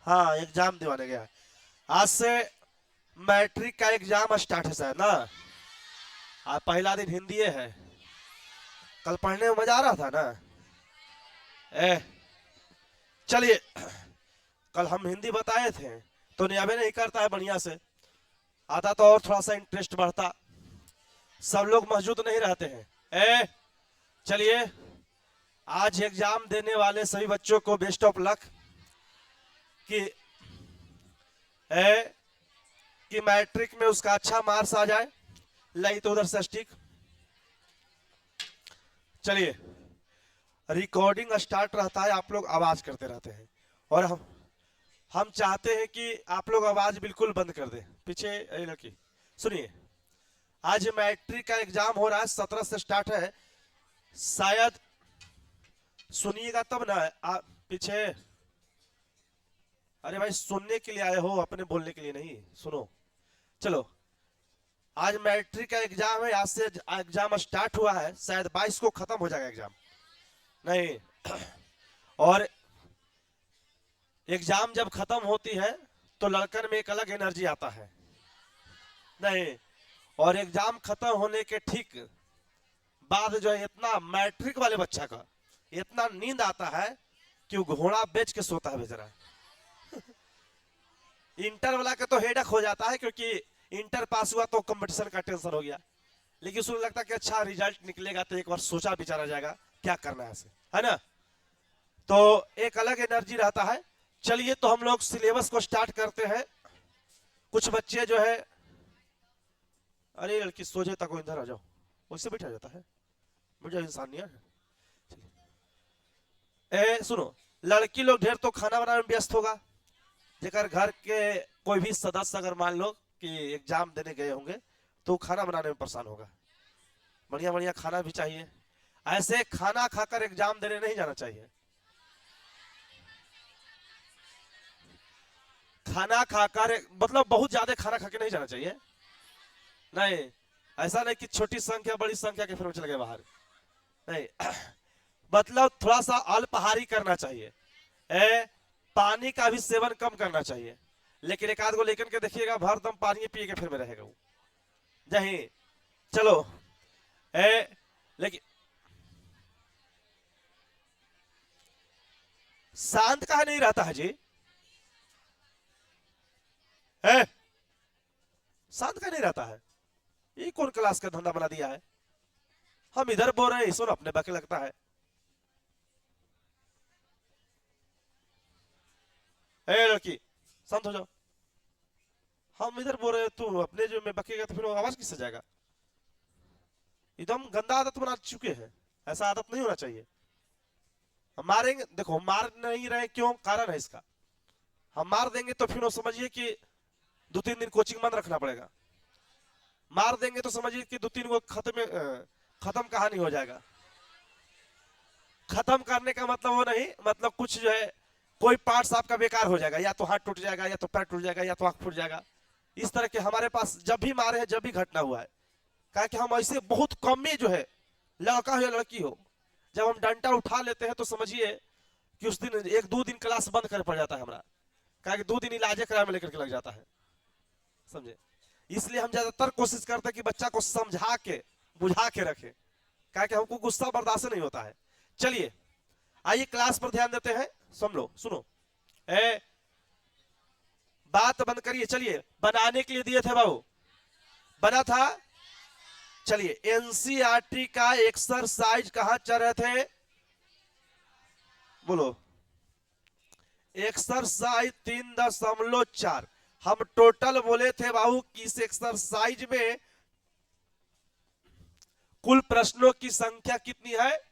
हाँ एग्जाम दिवाने गया है। आज से मैट्रिक का एग्जाम स्टार्ट है शायद ना। आज पहला दिन हिंदी है। कल पढ़ने में मजा आ रहा था ना। ए चलिए, कल हम हिंदी बताए थे तो नियाबे नहीं करता है बढ़िया से। आता तो और थोड़ा सा इंटरेस्ट बढ़ता। सब लोग मौजूद नहीं रहते हैं। चलिए, आज एग्जाम देने वाले सभी बच्चों को बेस्ट ऑफ लक कि ए, कि मैट्रिक में उसका अच्छा मार्क्स आ जाए। लाई तो उधर से स्टिक। चलिए, रिकॉर्डिंग स्टार्ट रहता है, आप लोग आवाज करते रहते हैं और हम चाहते हैं कि आप लोग आवाज बिल्कुल बंद कर दें। पीछे लड़की सुनिए, आज मैट्रिक का एग्जाम हो रहा है, 17 से स्टार्ट है शायद। सुनिएगा तब ना। पीछे, अरे भाई सुनने के लिए आए हो, अपने बोलने के लिए नहीं। सुनो, चलो, आज मैट्रिक का एग्जाम है। आज से एग्जाम स्टार्ट हुआ है, शायद 22 को खत्म हो जाएगा एग्जाम। नहीं, और एग्जाम जब खत्म होती है तो लड़कन में एक अलग एनर्जी आता है। नहीं, और एग्जाम खत्म होने के ठीक बाद जो है इतना मैट्रिक वाले बच्चा का इतना नींद आता है कि वो घोड़ा बेच के सोता है बेचारा। इंटर वाला का तो हेडक हो जाता है क्योंकि इंटर पास हुआ तो कंपटीशन का टेंशन हो गया, लेकिन उसको लगता है कि अच्छा रिजल्ट निकलेगा तो एक बार सोचा विचारा जाएगा क्या करना है ऐसे, है ना। तो एक अलग एनर्जी रहता है। चलिए, तो हम लोग सिलेबस को स्टार्ट करते हैं। कुछ बच्चे जो है, अरे लड़की सो जाए तक इधर आ जाओ, वैसे बैठा जाता है, मुझे इंसान नहीं है। सुनो, लड़की लोग ढेर तो खाना बनाने में व्यस्त होगा। जेकर घर के कोई भी सदस्य अगर मान लो कि एग्जाम देने गए होंगे तो खाना बनाने में परेशान होगा। बढ़िया बढ़िया खाना भी चाहिए। ऐसे खाना खाकर एग्जाम देने नहीं जाना चाहिए। खाना खाकर मतलब बहुत ज्यादा खाना खा के नहीं जाना चाहिए। नहीं, ऐसा नहीं कि छोटी संख्या बड़ी संख्या के फिर चले गए बाहर। नहीं, मतलब थोड़ा सा अल्पाहारी करना चाहिए। पानी का भी सेवन कम करना चाहिए। लेकिन एक आध को लेकर के देखिएगा भर दम पानी पिए के फिर में रहेगा वो। जही चलो, लेकिन शांत कहा नहीं रहता है जी। शांत का नहीं रहता है। ये कौन क्लास का धंधा बना दिया है। हम इधर बोल रहे हैं, सुन अपने बाकी लगता है। लड़की शांत हो जाओ। हम इधर बोल रहे हैं, तू अपने जो में बकेगा तो फिर आवाज किससे जाएगा। एकदम गंदा आदत बना चुके हैं। ऐसा आदत नहीं होना चाहिए। हम मारेंगे, देखो मार नहीं रहे क्यों, कारण है इसका। हम मार देंगे तो फिर वो समझिए कि 2-3 दिन कोचिंग बंद रखना पड़ेगा। मार देंगे तो समझिए कि 2-3 को खत्म कहानी हो जाएगा। खत्म करने का मतलब वो नहीं, मतलब कुछ जो है कोई पार्ट्स आपका बेकार हो जाएगा, या तो हाथ टूट जाएगा, या तो पैर टूट जाएगा, या तो आंख फूट जाएगा। इस तरह के हमारे पास जब भी मारे हैं, जब भी घटना हुआ है। कहा कि हम ऐसे बहुत कम में जो है, लड़का हो या लड़की हो, जब हम डंडा उठा लेते हैं तो समझिए कि उस दिन 1-2 दिन क्लास बंद कर पड़ जाता है हमारा। कहा कि 2 दिन इलाज कराने में लेकर के लग जाता है, समझे। इसलिए हम ज्यादातर कोशिश करते हैं कि बच्चा को समझा के बुझा के रखे। कहा कि हमको गुस्सा बर्दाश्त नहीं होता है। चलिए, आइए क्लास पर ध्यान देते हैं। सुन लो, सुनो, बात बंद करिए। चलिए, बनाने के लिए दिए थे बाबू, बना था। चलिए, एनसीईआरटी का एक्सरसाइज कहां चल रहे थे, बोलो। एक्सरसाइज 3.4 हम टोटल बोले थे बाबू कि इस एक्सरसाइज में कुल प्रश्नों की संख्या कितनी है,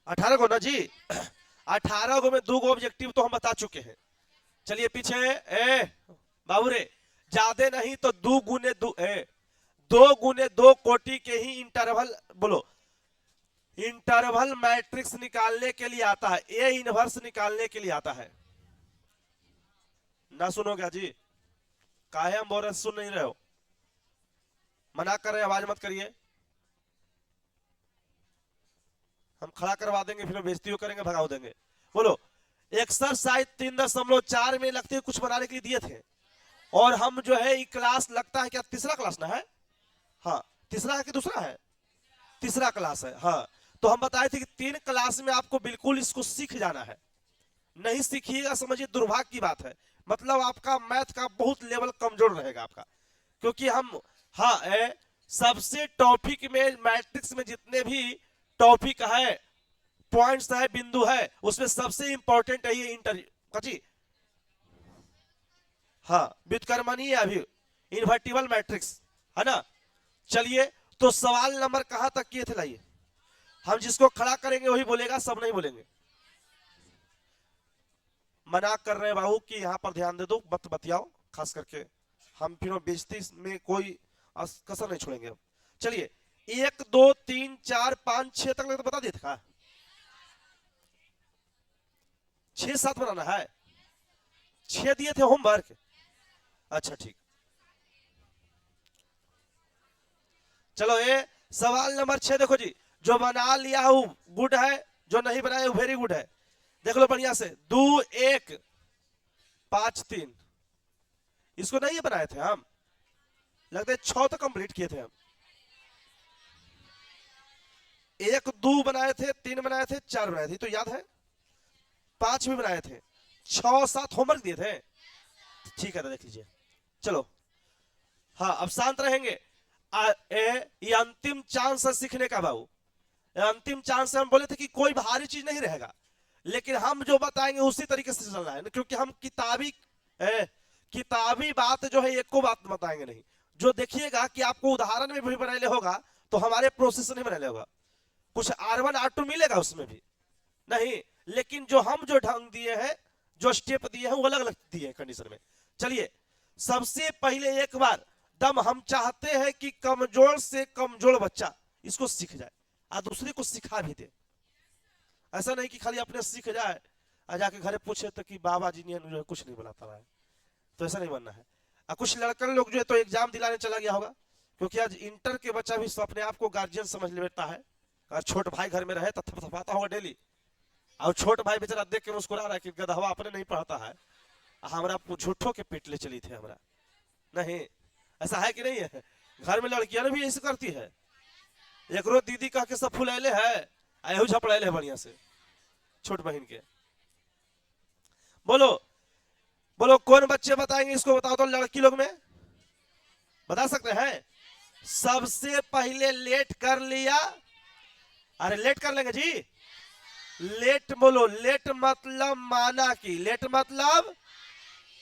18 को ना जी। 18 को में 2 ऑब्जेक्टिव तो हम बता चुके हैं। चलिए पीछे, बाबू रे, ज्यादा नहीं तो 2 गुने 2 कोटि के ही इंटरवल, बोलो, इंटरवल मैट्रिक्स निकालने के लिए आता है, ए इनवर्स निकालने के लिए आता है। ना सुनो क्या जी, काहे हम बोल रहे सुन नहीं रहे हो, मना कर रहे, आवाज मत करिए। हम खड़ा करवा देंगे, फिर बेइज्जती करेंगे, भगाओ देंगे। बोलो, एक्सरसाइज 3.4 में लगते कुछ बनाने के लिए दिए थे, और हम जो है ये क्लास लगता है क्या तीसरा क्लास ना है? हाँ तीसरा है कि दूसरा है? तीसरा क्लास है। हाँ तो हम बताए थे कि 3 क्लास में आपको बिल्कुल इसको सीख जाना है। नहीं सीखिएगा समझिए दुर्भाग्य की बात है, मतलब आपका मैथ का बहुत लेवल कमजोर रहेगा आपका। क्योंकि हम हाँ सबसे टॉपिक में मैट्रिक्स में जितने भी टॉपिक है, पॉइंट्स है, बिंदु है, उसमें सबसे इंपॉर्टेंट है ये इंटर कची हाँ व्युत्क्रमणीय अभिव्यक्ति, इन्वर्टिबल मैट्रिक्स है ना। चलिए तो सवाल नंबर कहां तक किए थे, लाइए हम जिसको खड़ा करेंगे वही बोलेगा, सब नहीं बोलेंगे। मना कर रहे हैं बाबू कि यहाँ पर ध्यान दे दो, मत बतियाओ, खास करके हम फिर बेइज्जती में कोई कसर नहीं छोड़ेंगे। चलिए 1 2 3 4 5 6 तक तो बता दिए थे, 6 7 बनाना है, 6 दिए थे होमवर्क। अच्छा ठीक, चलो ये सवाल नंबर 6 देखो जी, जो बना लिया हो गुड है, जो नहीं बनाया वेरी गुड है। देख लो बढ़िया से, 2 1 5 3, इसको नहीं बनाए थे हम, लगता है 6 तो कंप्लीट किए थे हम। 1 2 बनाए थे, 3 बनाए थे, 4 बनाए थे, तो याद है। 5 भी बनाए थे, 6 7 होमवर्क दिए थे। ठीक है तो देख लीजिए। चलो हाँ अब शांत रहेंगे। ये अंतिम चांस है सीखने का बाबू, अंतिम चांस है। हम बोले थे कि कोई भारी चीज नहीं रहेगा, लेकिन हम जो बताएंगे उसी तरीके से चलना है, क्योंकि हम किताबी बात जो है एक को बात बताएंगे नहीं। जो देखिएगा कि आपको उदाहरण में भी बनाने होगा तो हमारे प्रोसेस नहीं बनाने होगा, कुछ R1 R2 मिलेगा उसमें भी नहीं, लेकिन जो हम जो ढंग दिए हैं, जो स्टेप दिए हैं वो अलग अलग दिए हैं कंडीशन में। चलिए सबसे पहले एक बार दम हम चाहते हैं कि कमजोर से कमजोर बच्चा इसको सीख जाए और दूसरे को सिखा भी दे। ऐसा नहीं कि खाली अपने सीख जाए और जाके घर पूछे तो कि बाबा जी ने कुछ नहीं बनाता है, तो ऐसा नहीं बनना है। और कुछ लड़कन लोग जो है तो एग्जाम दिलाने चला गया होगा, क्योंकि आज इंटर के बच्चा भी अपने आप को गार्जियन समझ लेता है। और छोट भाई घर में रहे तो थपथपाता होगा डेली, और छोट भाई बेचारा देख के मुस्कुरा रहा है कि गधवा अपने नहीं पढ़ता है, हमारा झूठों के पेट ले चली थे हमारा। नहीं ऐसा है कि नहीं है? घर में लड़कियां भी ऐसे करती है, एक रोज दीदी कह के सब फुलैले है, अहू झपड़ैले है बढ़िया से छोट बहन के। बोलो बोलो कौन बच्चे बताएंगे इसको, बताओ तो लड़की लोग में बता सकते हैं? सबसे पहले लेट कर लिया, अरे लेट कर लेंगे जी। लेट बोलो, लेट मतलब माना की, लेट मतलब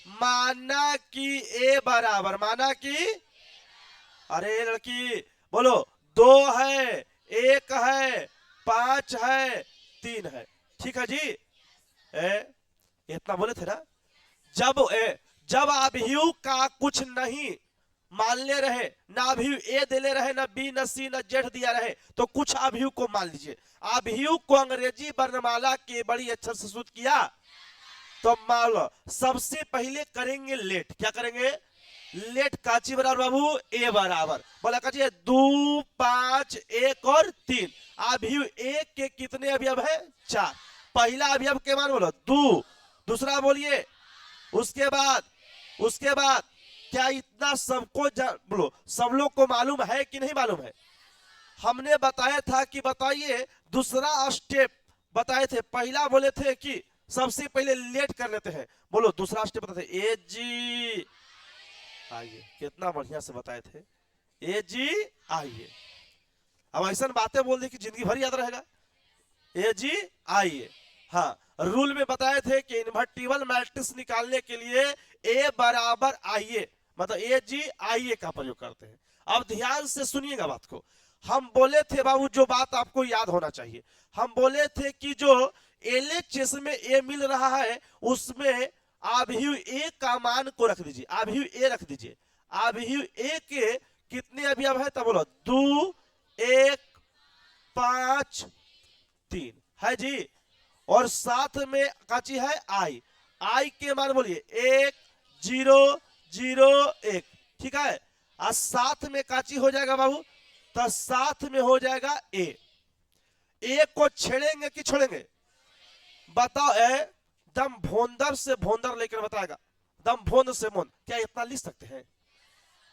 माना कि ए बराबर, माना कि, अरे लड़की बोलो 2 है, 1 है, 5 है, 3 है, ठीक है जी। इतना बोले थे ना। जब अभियु का कुछ नहीं मानले रहे, ना अभियु ए देले रहे, ना बी, ना सी, ना जेड दिया रहे, तो कुछ अभियु को मान लीजिए। अभियु को अंग्रेजी वर्णमाला के बड़ी अच्छे से सूत्र किया, तो मान लो सबसे पहले करेंगे लेट। क्या करेंगे? लेट काची बराबर बाबू ए बराबर, बोला काची 2 5 1 और 3। अभियु एक के कितने अवयव है? 4। पहला अवयव के मान बोलो 2, दूसरा बोलिए, उसके बाद क्या इतना सबको बोलो, सब लोग को मालूम है कि नहीं मालूम है? हमने बताया था कि बताइए दूसरा स्टेप बताए थे। पहला बोले थे कि सबसे पहले लेट कर लेते हैं, बोलो दूसरा स्टेप बताते ए जी आइए, कितना बढ़िया से बताए थे, ए जी आइए। अब ऐसा बातें बोल दी कि जिंदगी भर याद रहेगा, ए जी आइए। हाँ रूल में बताए थे कि इन्वर्टिबल मैट्रिक्स निकालने के लिए ए बराबर आइए, मतलब ए जी आइए का प्रयोग करते हैं। अब ध्यान से सुनिएगा बात को। हम बोले थे बाबू, जो बात आपको याद होना चाहिए, हम बोले थे कि जो LHS में ए मिल रहा है उसमें अभियु ए का मान को रख दीजिए, अभियु ए रख दीजिए। अभियु ए के कितने अवयव है? तब बोलो 2 1 5 3 है जी, और साथ में काची है आई के मान बोलिए 1 0 0 1, ठीक है। और साथ में काची हो जाएगा बाबू? तो साथ में हो जाएगा ए को छेड़ेंगे कि छोड़ेंगे? बताओ दम भोंदर से भोंदर लेकर बताएगा, दम भोंद से मोंद, क्या इतना लिख सकते हैं?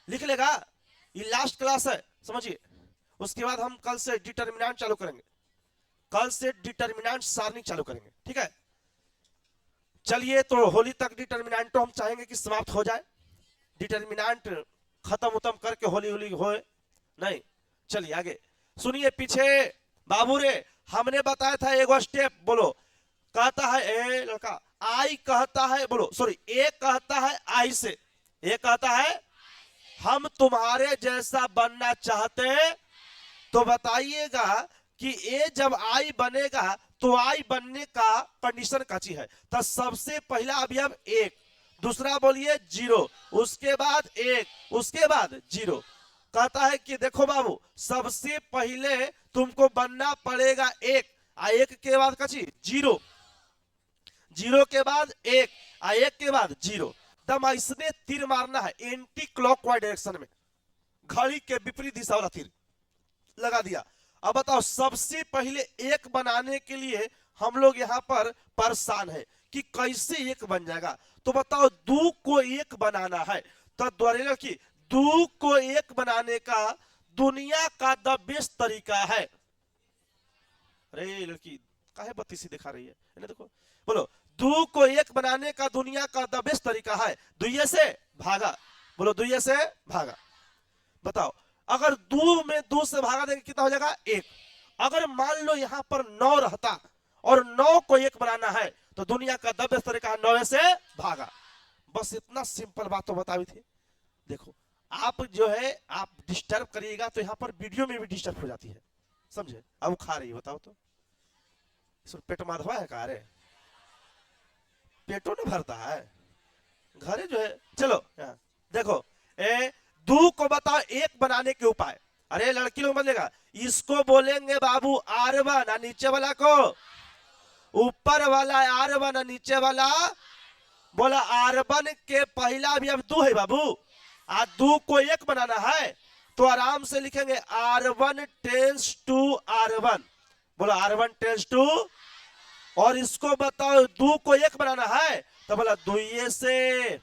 लिख लेगा? ये लास्ट क्लास है, समझिए। उसके बाद हम कल से डिटर्मिनेंट चालू करेंगे, कल से डिटर्मिनेंट सारणी चालू करेंगे, ठीक है। चलिए, तो होली तक डिटर्मिनेंट तो हम चाहेंगे कि समाप्त हो जाए, डिटर्मिनेंट खत्म उत्तम करके होली होली होए नहीं। चलिए आगे सुनिए, पीछे बाबू रे हमने बताया था एगो स्टेप, बोलो। कहता है ए लड़का, आई कहता है, बोलो सॉरी, ए कहता है आई से, ए कहता है हम तुम्हारे जैसा बनना चाहते हैं, तो बताइएगा कि ए जब आई बनेगा तो आई बनने का कंडीशन काची है? तो सबसे पहला अवयव एक, दूसरा बोलिए जीरो, उसके बाद एक, उसके बाद जीरो। कहता है कि देखो बाबू, सबसे पहले तुमको बनना पड़ेगा एक, आ एक के बाद काची जीरो, जीरो के बाद एक, आ एक के बाद जीरो। दम इसने तीर मारना है एंटी क्लॉकवाइज डायरेक्शन में, घड़ी के विपरीत दिशा वाला तीर लगा दिया। अब बताओ, सबसे पहले एक बनाने के लिए हम लोग यहाँ पर परेशान है कि कैसे एक बन जाएगा। तो बताओ, दो को एक बनाना है, तो द्वारा की दो को एक बनाने का दुनिया का द बेस्ट तरीका है। अरे लड़की काहे बत्तीसी दिखा रही है, देखो, बोलो, दो को एक बनाने का दुनिया का द बेस्ट तरीका है दुइये से भागा, बोलो दुइये से भागा। बताओ, अगर दो में दो से भागा देंगे कितना हो जाएगा? एक। अगर मान लो यहां पर 9 रहता और 9 को एक बनाना है, तो दुनिया का द बेस्ट तरीका है 9 से भागा। बस इतना सिंपल बात तो बताई थी। देखो, आप जो है आप डिस्टर्ब करिएगा तो यहाँ पर वीडियो में भी डिस्टर्ब हो जाती है, समझे? अब खा रही, बताओ तो इसमें पेट माधवा है का? रे पेटो न भरता है घरे जो है। चलो देखो, दो को बताओ एक बनाने के उपाय। अरे लड़की लोग बनेगा, इसको बोलेंगे बाबू R1, नीचे वाला को ऊपर वाला R1, नीचे वाला बोला R1 के पहला भी अब दो है बाबू, आ दो को एक बनाना है तो आराम से लिखेंगे R1 टेंस टू R1, बोला R1 टेंस टू। और इसको बताओ दो को एक बनाना है तो बोला दुइये से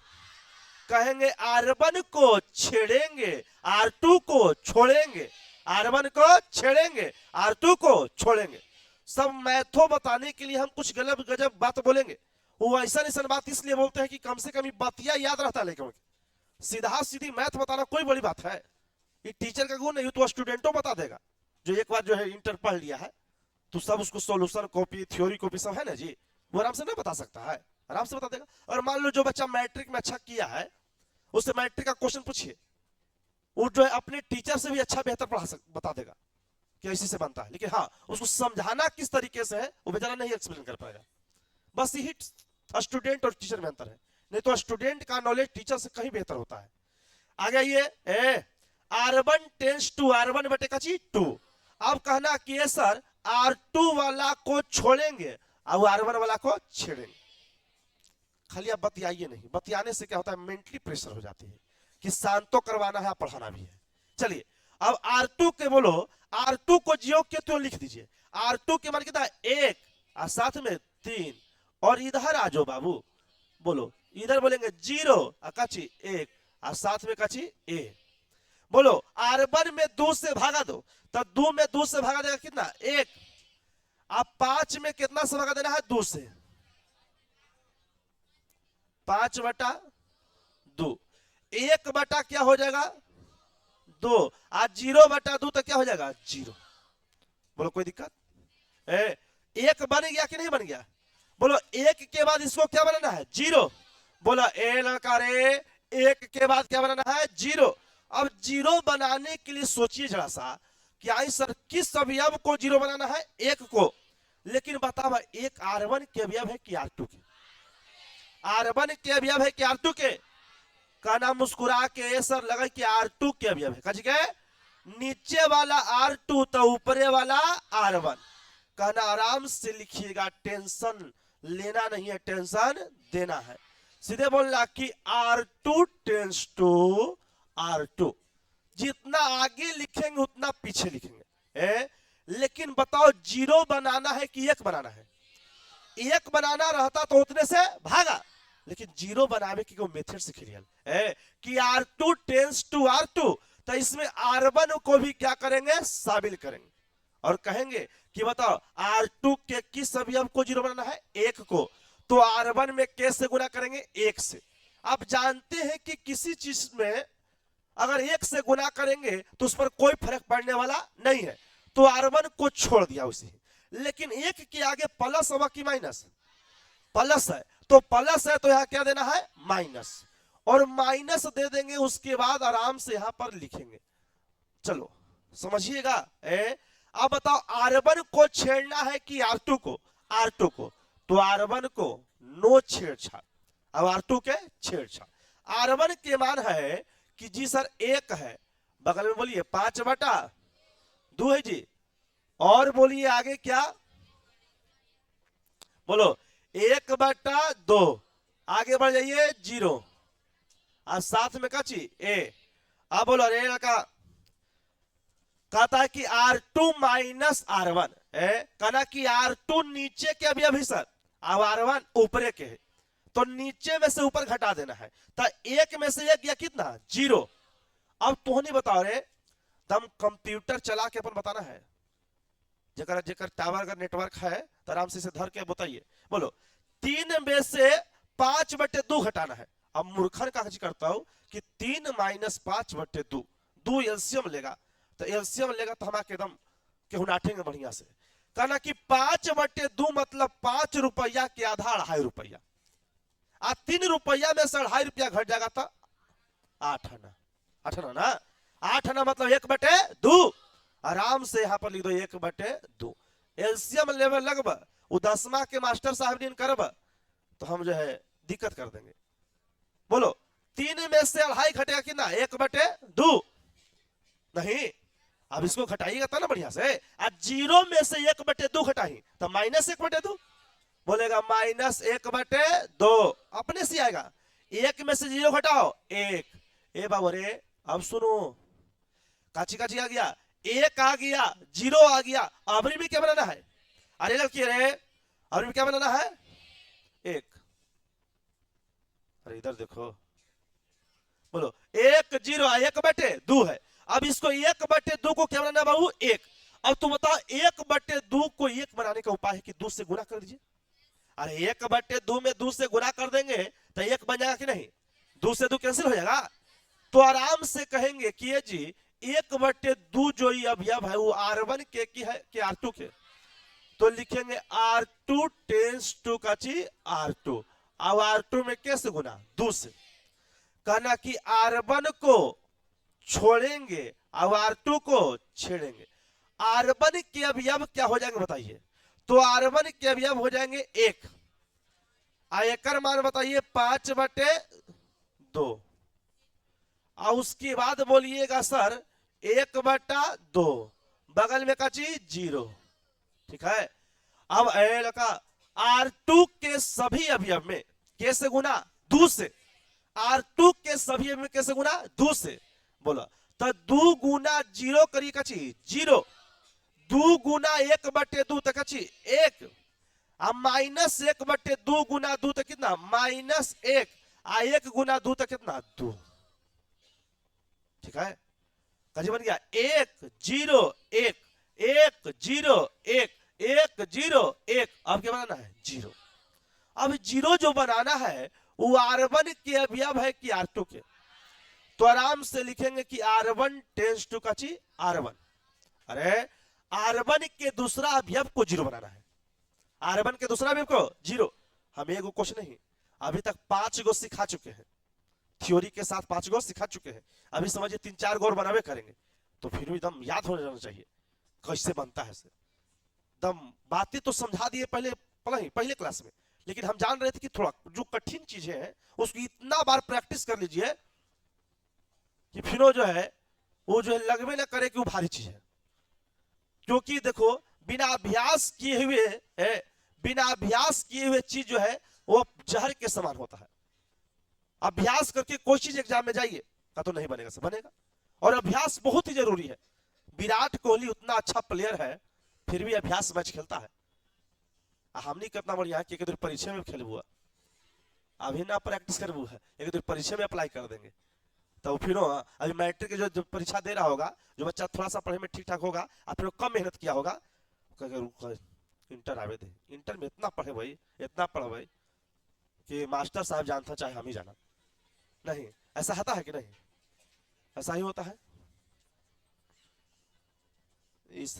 कहेंगे R1 को छेड़ेंगे, R2 को छोड़ेंगे, R1 को छेड़ेंगे, R2 को छोड़ेंगे। सब मैथो बताने के लिए हम कुछ गलत गजब बात बोलेंगे, वो ऐसा ऐसा बात इसलिए बोलते हैं कि कम से कम बातिया याद रहता है। लेकिन सीधा सीधी मैथ बताना कोई बड़ी बात है? ये टीचर का गुण नहीं, तो स्टूडेंटों बता देगा जो एक बार जो है इंटर पढ़ लिया है, तो सब उसको सॉल्यूशन कॉपी, थ्योरी कॉपी सब है ना जी, वो आराम से नहीं बता सकता है, आराम से बता देगा। और मान लो जो बच्चा मैट्रिक में अच्छा किया है, उससे मैट्रिक का क्वेश्चन पूछिए, वो जो है अपने टीचर से भी अच्छा बेहतर बता देगा कि ऐसे से बनता है। लेकिन हाँ, उसको समझाना किस तरीके से है वो बेचारा नहीं एक्सप्लेन कर पाएगा। बस यही स्टूडेंट और टीचर में अंतर है, नहीं तो स्टूडेंट का नॉलेज टीचर से कहीं बेहतर होता है। आगे ये R1 टेंस टू R1 बटे का चीज 2। अब कहना कि सर R2 वाला को छोड़ेंगे और R1 वाला को छेड़ेंगे। खाली आप बतियाइए नहीं, बतियाने से क्या होता है, मेंटली प्रेशर हो जाती है कि शांतो करवाना है, पढ़ाना भी है। चलिए, अब R2 के बोलो, R2 को जियो के तो लिख दीजिए। R2 के मान कितना है? 1 और साथ में 3। और इधर आ जाओ बाबू, बोलो इधर बोलेंगे 0 और काची 1 और साथ में काची A। बोलो R1 में 2 से भागा दो, तो 2 में 2 से भागा देगा कितना? 1। अब 5 में कितना से भागा देना है? 2 से। 5 बटा 2, 1 बटा क्या हो जाएगा? 2 और 0 बटा 2 तो क्या हो जाएगा? 0। बोलो कोई दिक्कत? 1 बन गया कि नहीं बन गया? बोलो 1 के बाद इसको क्या बनाना है? 0। बोला ए लड़का रे, 1 के बाद क्या बनाना है? 0। अब 0 बनाने के लिए सोचिए जरा सा कि आई सर किस अवयव को 0 बनाना है? 1 को। लेकिन बताओ, एक R1 के अवयव है कि R2 के? R1 के अवयव है कि R2 के? कहना मुस्कुरा के सर लगा कि R2 के अवयव है। कह के नीचे वाला R2 तो ऊपरे वाला R1। कहना आराम से लिखिएगा, टेंशन लेना नहीं है, टेंशन देना है। सीधे बोलना कि R2 टेंस टू R2। जितना आगे लिखेंगे उतना पीछे लिखेंगे। लेकिन बताओ 0 बनाना है कि 1 बनाना है? एक बनाना रहता तो उतने से भागा, लेकिन जीरो बनावे की कोई मेथड सीख लिया कि R2 टेंस टू R2, तो इसमें R1 को भी क्या करेंगे, शामिल करेंगे और कहेंगे कि बताओ R2 के किस अवयव को जीरो बनाना है, एक को, तो R1 में कैसे गुना करेंगे, एक से। आप जानते हैं कि किसी चीज में अगर एक से गुना करेंगे तो उस पर कोई फर्क पड़ने वाला नहीं है, तो R1 को छोड़ दिया उसे। लेकिन एक के आगे प्लस होगा कि माइनस, प्लस है तो प्लस है, तो यहां क्या देना है, माइनस, और माइनस दे देंगे, उसके बाद आराम से यहां पर लिखेंगे। चलो समझिएगा। अब बताओ R1 को छेड़ना है कि R2 को, R2 को, तो R1 को नो छेड़छाड़, अब R2 के छेड़छाड़। R1 के मान है कि जी सर एक है, बगल में बोलिए 5/2 है जी, और बोलिए आगे क्या, बोलो 1/2, आगे बढ़ जाइए 0, और साथ में का चीज ए। अब बोलो अरे लड़का कहता है कि R2 माइनस R1, कहना कि R2 नीचे के अभी सर, अब R1 ऊपरे के है, तो नीचे में से ऊपर घटा देना है, तो एक में से एक गया कितना, 0। अब तो नहीं बताओ रे, तम कंप्यूटर चला के अपन बताना है, जेकर जेकर टावर अगर नेटवर्क है तो आराम से इसे धर के बताइए। बोलो 3 में से 5/2 घटाना है। अब मूर्खन का करता हूं कि 3 माइनस 5/2, 2 एलसीएम लेगा, तो एलसीएम लेगा तो हम एकदम केहू नाटेंगे बढ़िया से। कहना कि 5/2 मतलब 5 रुपया के आधा 2.5 रुपया, आ 3 रुपया में से 2.5 रुपया घट जाएगा तो 8 आना, 8 आना ना, 8 आना मतलब 1/2, आराम से यहां पर लिख दो 1/2। एलसीएम लेवल लगब, वो 10वां के मास्टर साहब दिन करब तो हम जो है दिक्कत कर देंगे। बोलो 3 में से 2.5 घटेगा कितना, 1/2 नहीं, अब इसको घटाइएगा तो ना बढ़िया से। अब 0 में से 1/2 घटाई तो -1/2, बोलेगा -1/2, अपने से आएगा। 1 में से 0 घटाओ 1, ए बाबू रे अब सुनो, काची काची आ गया, 1 आ गया, 0 आ गया, अबरी में क्या बनाना है, अरे लड़की रे अबरी में क्या बनाना है, 1। अरे इधर देखो, बोलो 1 0 1/2 है। अब इसको 1/2 को क्या बनाना बाबू, 1। अब तुम बताओ 1/2 को 1 बनाने का उपाय है कि 2 से गुना कर दीजिए। अरे 1/2 में 2 से गुना कर देंगे तो 1 बन जाएगा कि नहीं, 2 से 2 कैंसिल हो जाएगा, तो आराम से कहेंगे कि ये जी 1/2 जो ये अवयव है वो R1 के की है कि R2 के, तो लिखेंगे R2 टेंस टू का ची R2, अब R2 में कैसे गुना, 2 से। कहना कि R1 को छोड़ेंगे अब R2 को छेड़ेंगे, R1 के अवयव क्या हो जाएंगे बताइए, तो R1 के अवयव हो जाएंगे 1, एकर मान बताइए 5/2, और उसके बाद बोलिएगा सर 1/2, बगल में का चीज 0, ठीक है। अब लड़का R2 के सभी अवयव में कैसे गुना, 2 से, R2 के सभी अवयव में कैसे गुना, 2 से, बोला तो 2 गुना 0 करी का चीज 0, 2 गुना 1/2 तक अच्छी 1, अब -1/2 गुना 2 तक कितना, -1, आ 1 गुना 2 तक कितना, 2, ठीक है। कजी बन गया 1 0 1 1 0 1 1 0 1, अब क्या बनाना है, 0। अब 0 जो बनाना है वो R1 के अवयव है कि R2 के, तो आराम से लिखेंगे कि R1 टेंस टू का ची R1। अरे R1 के दूसरा अवयव को 0 बनाना है, R1 के दूसरा अवयव को 0। हम एगो क्वेश्चन नहीं, अभी तक 5 गो सिखा चुके हैं, थ्योरी के साथ 5 गो सिखा चुके हैं, अभी समझिए 3-4 गो बनावे करेंगे, तो फिर भी एकदम याद हो जाना चाहिए कैसे बनता है से। दम बातें तो समझा दिए पहले क्लास में, लेकिन हम जान रहे थे कि थोड़ा जो कठिन चीजें हैं उसको इतना बार प्रैक्टिस कर लीजिए कि फिर जो है वो जो है लगवे ना करे कि वो भारी चीज है। क्योंकि देखो बिना अभ्यास किए हुए चीज जो है वो जहर के समान होता है। अभ्यास करके कोई चीज एग्जाम में जाइए का तो नहीं बनेगा, सब बनेगा, और अभ्यास बहुत ही जरूरी है। विराट कोहली उतना अच्छा प्लेयर है फिर भी अभ्यास मैच खेलता है, हमने कितना बढ़िया है कि एक दिन परीक्षा में खेल हुआ, अभी ना प्रैक्टिस कर हुआ है, एक दिन परीक्षा में अप्लाई कर देंगे। तो फिर अभी मैट्रिक की जो परीक्षा दे रहा होगा, जो बच्चा थोड़ा सा पढ़ने में ठीक ठाक होगा और फिर कम मेहनत किया होगा, इंटर आवे दे, इंटर में इतना पढ़े भाई, इतना पढ़े भाई कि मास्टर साहब जानता चाहे हम ही जाना। नहीं, ऐसा होता है कि नहीं? ऐसा ही होता है। इस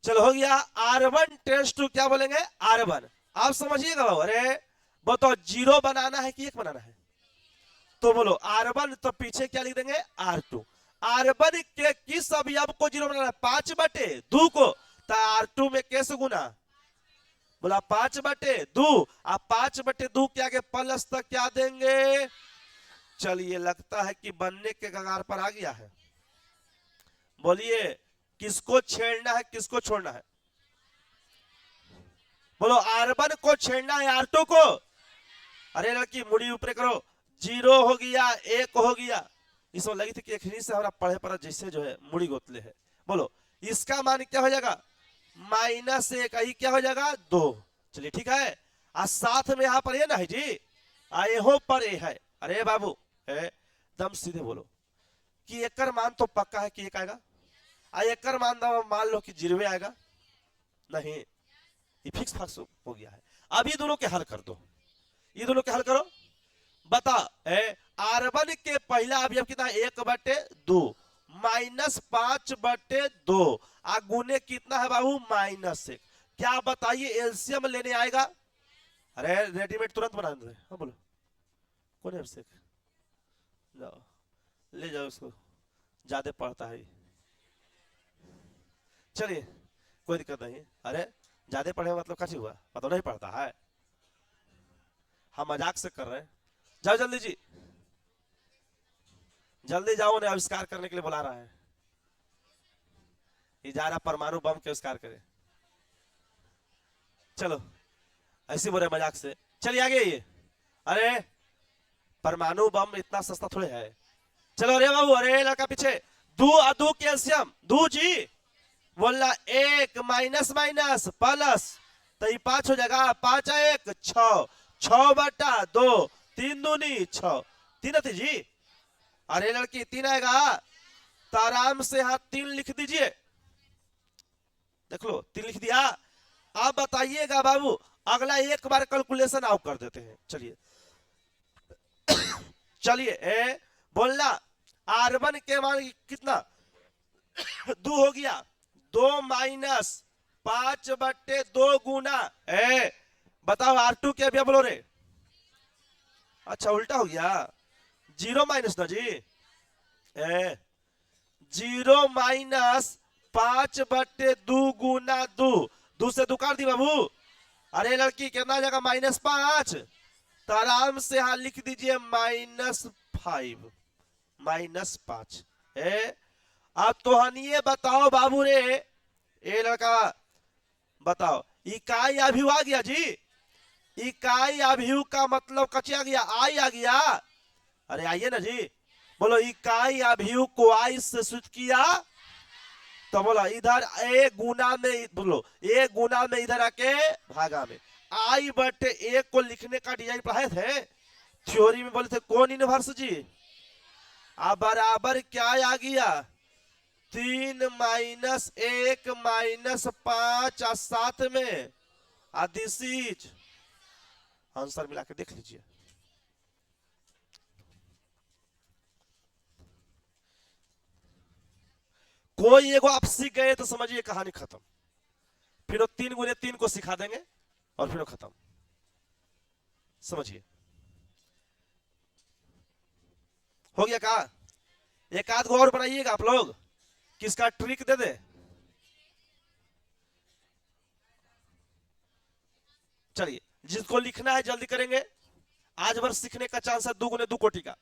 चलो हो गया R1 टेंस टू क्या बोलेंगे? R1। आप समझिएगा बाबू। अरे बताओ, 0 बनाना है कि 1 बनाना है? तो बोलो R1, तो पीछे क्या लिख देंगे? R2। R1 के किस अवयव को 0 बनाना है? 5/2 को। तो R2 में कैसे गुना? बोला 5/2। आप 5/2 के आगे प्लस तक क्या देंगे? चलिए, लगता है कि बनने के कगार पर आ गया है। बोलिए, किसको छेड़ना है, किसको छोड़ना है? बोलो, R1 को छेड़ना है R2 को। अरे लड़की, मुड़ी ऊपर करो। 0 हो गया, 1 हो गया। इसमें लगी थी कि एक ही से हमारा पढ़े पर जैसे जो है मुड़ी गोतले है। बोलो, इसका मान क्या हो जाएगा? -1। आई क्या हो जाएगा? 2। चलिए ठीक है। आज साथ में यहाँ पर ये ना है जी, आए हो पर ये है। अरे बाबू, एकदम सीधे बोलो कि एकर मान तो पक्का है कि 1 आएगा। एकर मान लो कि 0 आएगा। नहीं, ये फिक्स फाक्स हो गया है। अब ये दोनों के हल कर दो, ये दोनों के हल करो। बता, R1 के पहला अवयव कितना? 1/2 -5/2 गुने कितना है बाबू? -1। क्या बताइए एलसीएम लेने आएगा? अरे रेडीमेड तुरंत बना दे। हाँ बोलो, कौन है अभिषेक? जाओ ले जाओ उसको, ज्यादा पढ़ता है। चलिए, कोई दिक्कत नहीं। अरे ज्यादा पढ़े मतलब कैसे हुआ? मतलब नहीं पढ़ता है, हम मजाक से कर रहे हैं। जाओ जल्दी जी, जल्दी जाओ, उन्हें आविष्कार करने के लिए बुला रहा है। ये जा रहा परमाणु बम के आविष्कार करे। चलो, ऐसे बोले मजाक से। चलिए आगे। ये अरे परमाणु बम इतना सस्ता थोड़े है। चलो, अरे बाबू, अरे लड़का पीछे। 2 और 2 कैल्शियम 2 जी। बोलना 1 माइनस प्लस, तो ये 5 हो जाएगा। 5 1 6, 6/2, 3 दूनी 6, 3 थी जी। अरे लड़की, 3 आएगा तो आराम से यहाँ 3 लिख दीजिए। देख लो, 3 लिख दिया। अब बताइएगा बाबू, अगला एक बार कैलकुलेशन आप कर देते हैं। चलिए चलिए, बोलना R1 के मान कितना? 2 हो गया। 2 -5/2 गुना बताओ R2 के अभी बोलो रे। अच्छा, उल्टा हो गया। 0 माइनस ना जी। 0 -5/2 गुना 2 से 2 काट दी बाबू। अरे लड़की, कितना जगह? -5। तो आराम से यहां लिख दीजिए -5। -5 अब तो हनिए बताओ बाबू रे, ए लड़का बताओ, इकाई अभियु आ गया जी। इकाई अभियु का मतलब कच्चे आ गया? आई आ गया। अरे आइए ना जी। बोलो, इकाई अभियु को आई से सूचित किया, तो बोला इधर ए गुना में, बोलो ए गुना में इधर आके भागा में। I/1 को लिखने का डिजाइन पढ़ाए थे थ्योरी में, बोले थे कौन यूनिवर्स जी? अब बराबर क्या आ गया? 3 -1 -5 और साथ में दिस इज आंसर मिला के देख लीजिए। कोई एगो आप सीख गए तो समझिए कहानी खत्म। फिर 3 गुने 3 को सिखा देंगे और फिर खत्म। समझिए, हो गया का? एक आध को और बनाइएगा आप लोग, किसका ट्रिक दे दे। चलिए, जिसको लिखना है जल्दी करेंगे। आज भर सीखने का चांस है 2 गुने 2 कोटि का।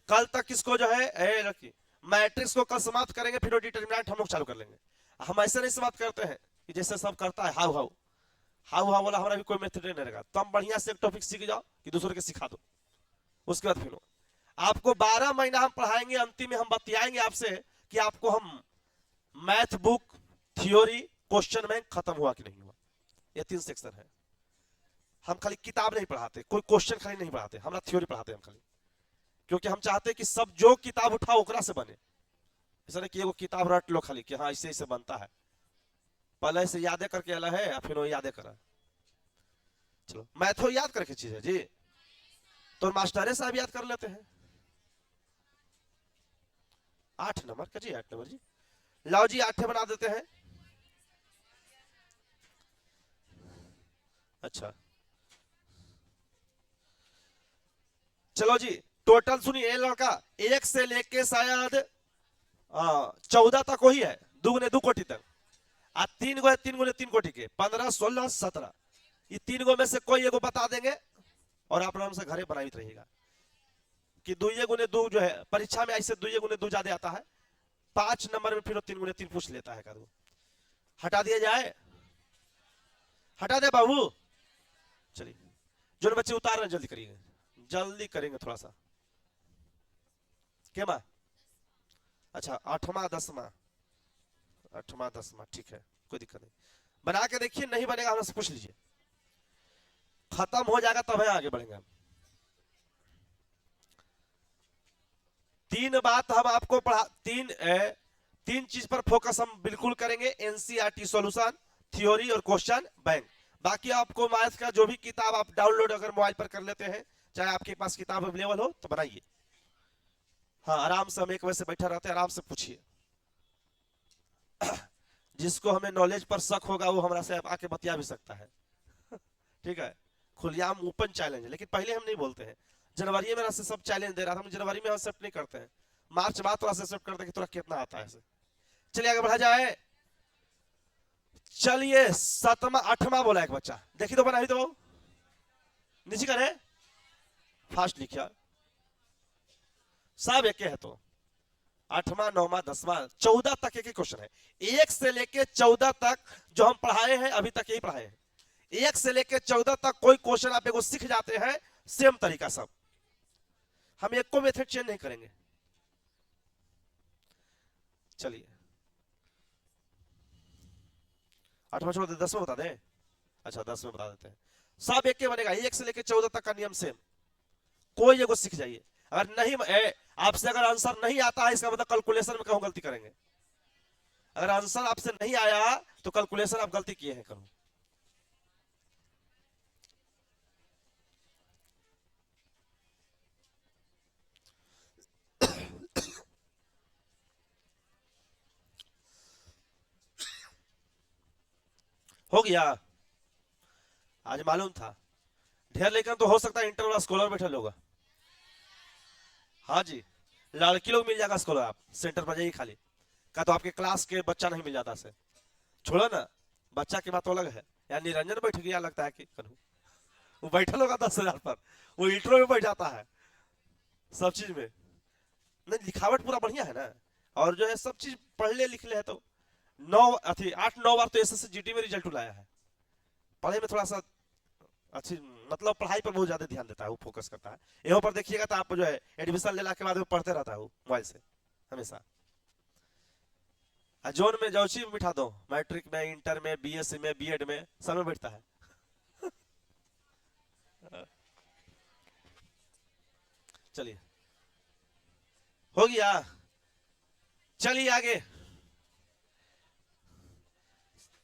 कल तक किसको जो है रखिए, मैट्रिक्स को कल समाप्त करेंगे, फिर डिटरमिनेंट हम लोग चालू कर लेंगे। हम ऐसे नहीं समाप्त करते हैं कि जैसे सब करता है हाउ हाउ हाउ हाउ वाला, हमारा भी कोई मेथड नहीं रहेगा। तुम बढ़िया से एक टॉपिक सीख जाओ कि दूसरे के सिखा दो। उसके बाद फिर आपको 12 महीना हम पढ़ाएंगे, अंतिम में हम बतियाएंगे आपसे कि आपको हम math book theory question bank खत्म हुआ कि नहीं हुआ। ये 3 सेक्शन है। हम खाली किताब नहीं पढ़ाते, कोई क्वेश्चन खाली नहीं पढ़ाते, हमारा थ्योरी पढ़ाते हैं हम खाली, क्योंकि हम चाहते हैं कि सब जो किताब उठाओ ओकरा से बने। ऐसा नहीं कि एगो किताब रट लो खाली कि हाँ इससे बनता है, पहले से यादें करके आला है या फिर वो यादें करा। चलो मैथो याद करके चीज है जी, तो मास्टरे साहब याद कर लेते हैं। 8 नंबर का जी, 8 नंबर जी, लाओ जी 8 बना देते हैं। अच्छा चलो जी, टोटल सुनिए लड़का, 1 से लेके शायद 14 तक वही है, 2 गुने 2 कोटि तक, आ 3 गो है 3 गुने 3 कोटि के, 15 16 17, ये 3 गो में से कोई एगो बता देंगे और आप आराम से घरे बनावित रहिएगा कि 2 गुने 2 जो है परीक्षा में ऐसे 2 गुने 2 ज्यादा आता है, 5 नंबर में फिर 3 गुने 3 पूछ लेता है। कदू हटा दिया जाए, हटा दे बाबू। चलिए जो बच्चे उतार रहे हैं जल्दी करिएगा, जल्दी करेंगे थोड़ा सा। क्या माँ? अच्छा 8वां 10वां, 8वां 10वां ठीक है, कोई दिक्कत नहीं, बना के देखिए, नहीं बनेगा हमसे पूछ लीजिए, खत्म हो जाएगा तब आगे बढ़ेंगे हम। 3 बात हम आपको पढ़ा, 3 चीज पर फोकस हम बिल्कुल करेंगे, एनसीईआरटी सॉल्यूशन, थ्योरी और क्वेश्चन बैंक। बाकी आपको मैथ का जो भी किताब आप डाउनलोड अगर मोबाइल पर कर लेते हैं, चाहे आपके पास किताब अवेलेबल हो तो बनाइए। हाँ आराम से, हम 1 बजे से बैठा रहते हैं, आराम से पूछिए। जिसको हमें नॉलेज पर शक होगा वो हमारा से आके बतिया भी सकता है। ठीक है, खुलेआम ओपन चैलेंज है, लेकिन पहले हम नहीं बोलते हैं। जनवरी में से सब चैलेंज दे रहा था, हम जनवरी में एक्सेप्ट नहीं करते हैं, मार्च बाद थोड़ा सा एक्सेप्ट करते हैं कि थोड़ा कितना आता है। चलिए आगे बढ़ा जाए। चलिए 7वां 8वां बोला एक बच्चा, देखी तो बनाई तो नीचे करे, फास्ट लिखिया, सब एक है तो 8वां 9वां 10वां 14 तक एक ही क्वेश्चन है। 1 से लेके 14 तक जो हम पढ़ाए हैं अभी तक यही पढ़ाए हैं। 1 से लेके 14 तक कोई क्वेश्चन आप एगो सीख जाते हैं, सेम तरीका सब, हम एक को मेथड चेंज नहीं करेंगे। चलिए 8वां छोड़ दे, 10वां बता दें। अच्छा 10वां बता देते हैं, सब एक के बनेगा, 1 से लेके 14 तक का नियम सेम, कोई एगो सीख जाइए। अगर नहीं आपसे अगर आंसर नहीं आता है, इसका मतलब कैलकुलेशन में कहूं गलती करेंगे। अगर आंसर आपसे नहीं आया तो कैलकुलेशन आप गलती किए हैं करूं। हो गया, आज मालूम था ढेर, लेकिन तो हो सकता है इंटर वाला स्कॉलर बैठे होगा। हाँ जी, लड़की लोग मिल जाएगा स्कॉलर, आप सेंटर पर जाइए खाली, का तो आपके क्लास के बच्चा नहीं मिल जाता से, छोड़ो ना, बच्चा की बात तो अलग है। यार निरंजन बैठ गया लगता है कि करूँ, वो बैठल होगा 10,000 पर, वो इंट्रो में बैठ जाता है सब चीज में। नहीं लिखावट पूरा बढ़िया है ना, और जो है सब चीज पढ़ ले लिख ले है तो 8-9 बार तो एसएससी जीटी में रिजल्ट लाया है। पढ़े में थोड़ा सा अच्छी, मतलब पढ़ाई पर बहुत ज्यादा ध्यान देता है, वो फोकस करता है। यहाँ पर देखिएगा तो आप जो है एडमिशन लेने के बाद वो पढ़ते रहता है मोबाइल से हमेशा। जोन में जौची में बिठा दो, मैट्रिक में, इंटर में, बीएससी में, बीएड में, सब में बैठता है। चलिए हो गया, चलिए आगे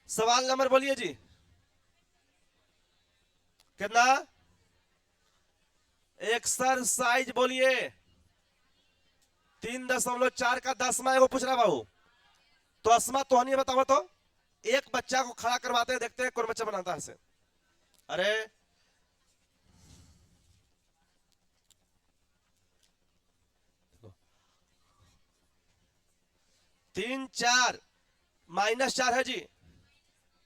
सवाल नंबर बोलिए जी, कितना? एक्सरसाइज बोलिए 3.4 का 10वां एगो पूछ रहा बाबू, तो असमा तो नहीं बताओ तो, एक बच्चा को खड़ा करवाते हैं, देखते हैं कौन बच्चा बनाता है से। अरे 3 4 -4 है जी,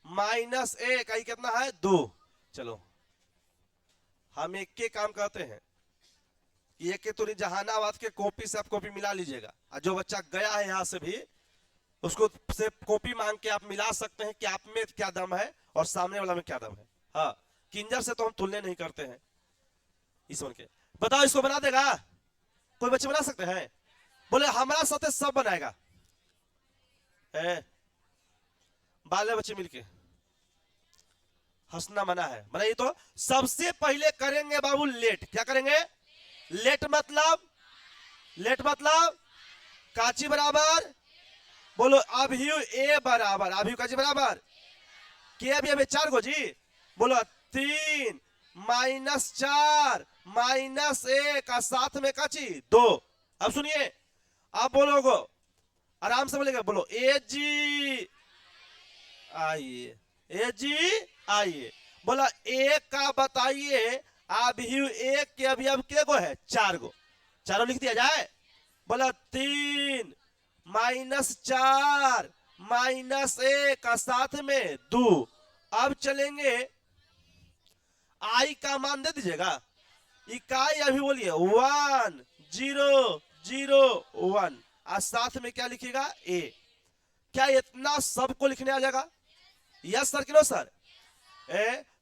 -1 आई कितना है 2। चलो हम एक के काम करते हैं, ये के तो जहानाबाद के कॉपी से आप कॉपी मिला लीजिएगा, और जो बच्चा गया है यहाँ से भी उसको से कॉपी मांग के आप मिला सकते हैं कि आप में क्या दम है और सामने वाला में क्या दम है। हाँ किंजर से तो हम तुलना नहीं करते हैं इस के। बताओ इसको बना देगा कोई? बच्चे बना सकते हैं? बोले हमारा साथ सब बनाएगा, बाले बच्चे मिलके हंसना मना है, मना ये तो सबसे पहले करेंगे बाबू लेट। क्या करेंगे? लेट मतलब, लेट मतलब काची बराबर, बोलो अभियु ए बराबर, अभियु काची बराबर के, अभी अभी 4 को जी, बोलो 3 माइनस 4 माइनस 1 और साथ में काची 2। अब सुनिए, अब बोलोगे आराम से बोलेगा, बोलो ए जी आइए, ए जी आइए। बोला एक का बताइए, अभी एक के अभी अब के गो है 4 गो, चारों लिख दिया जाए। बोला 3 माइनस 4 माइनस 1 का साथ में 2। अब चलेंगे, आई का मान दे दीजिएगा, इकाई अभी बोलिए 1 0 0 1 और साथ में क्या लिखिएगा ए। क्या इतना सबको लिखने आ जाएगा? यस सर कि नो सर?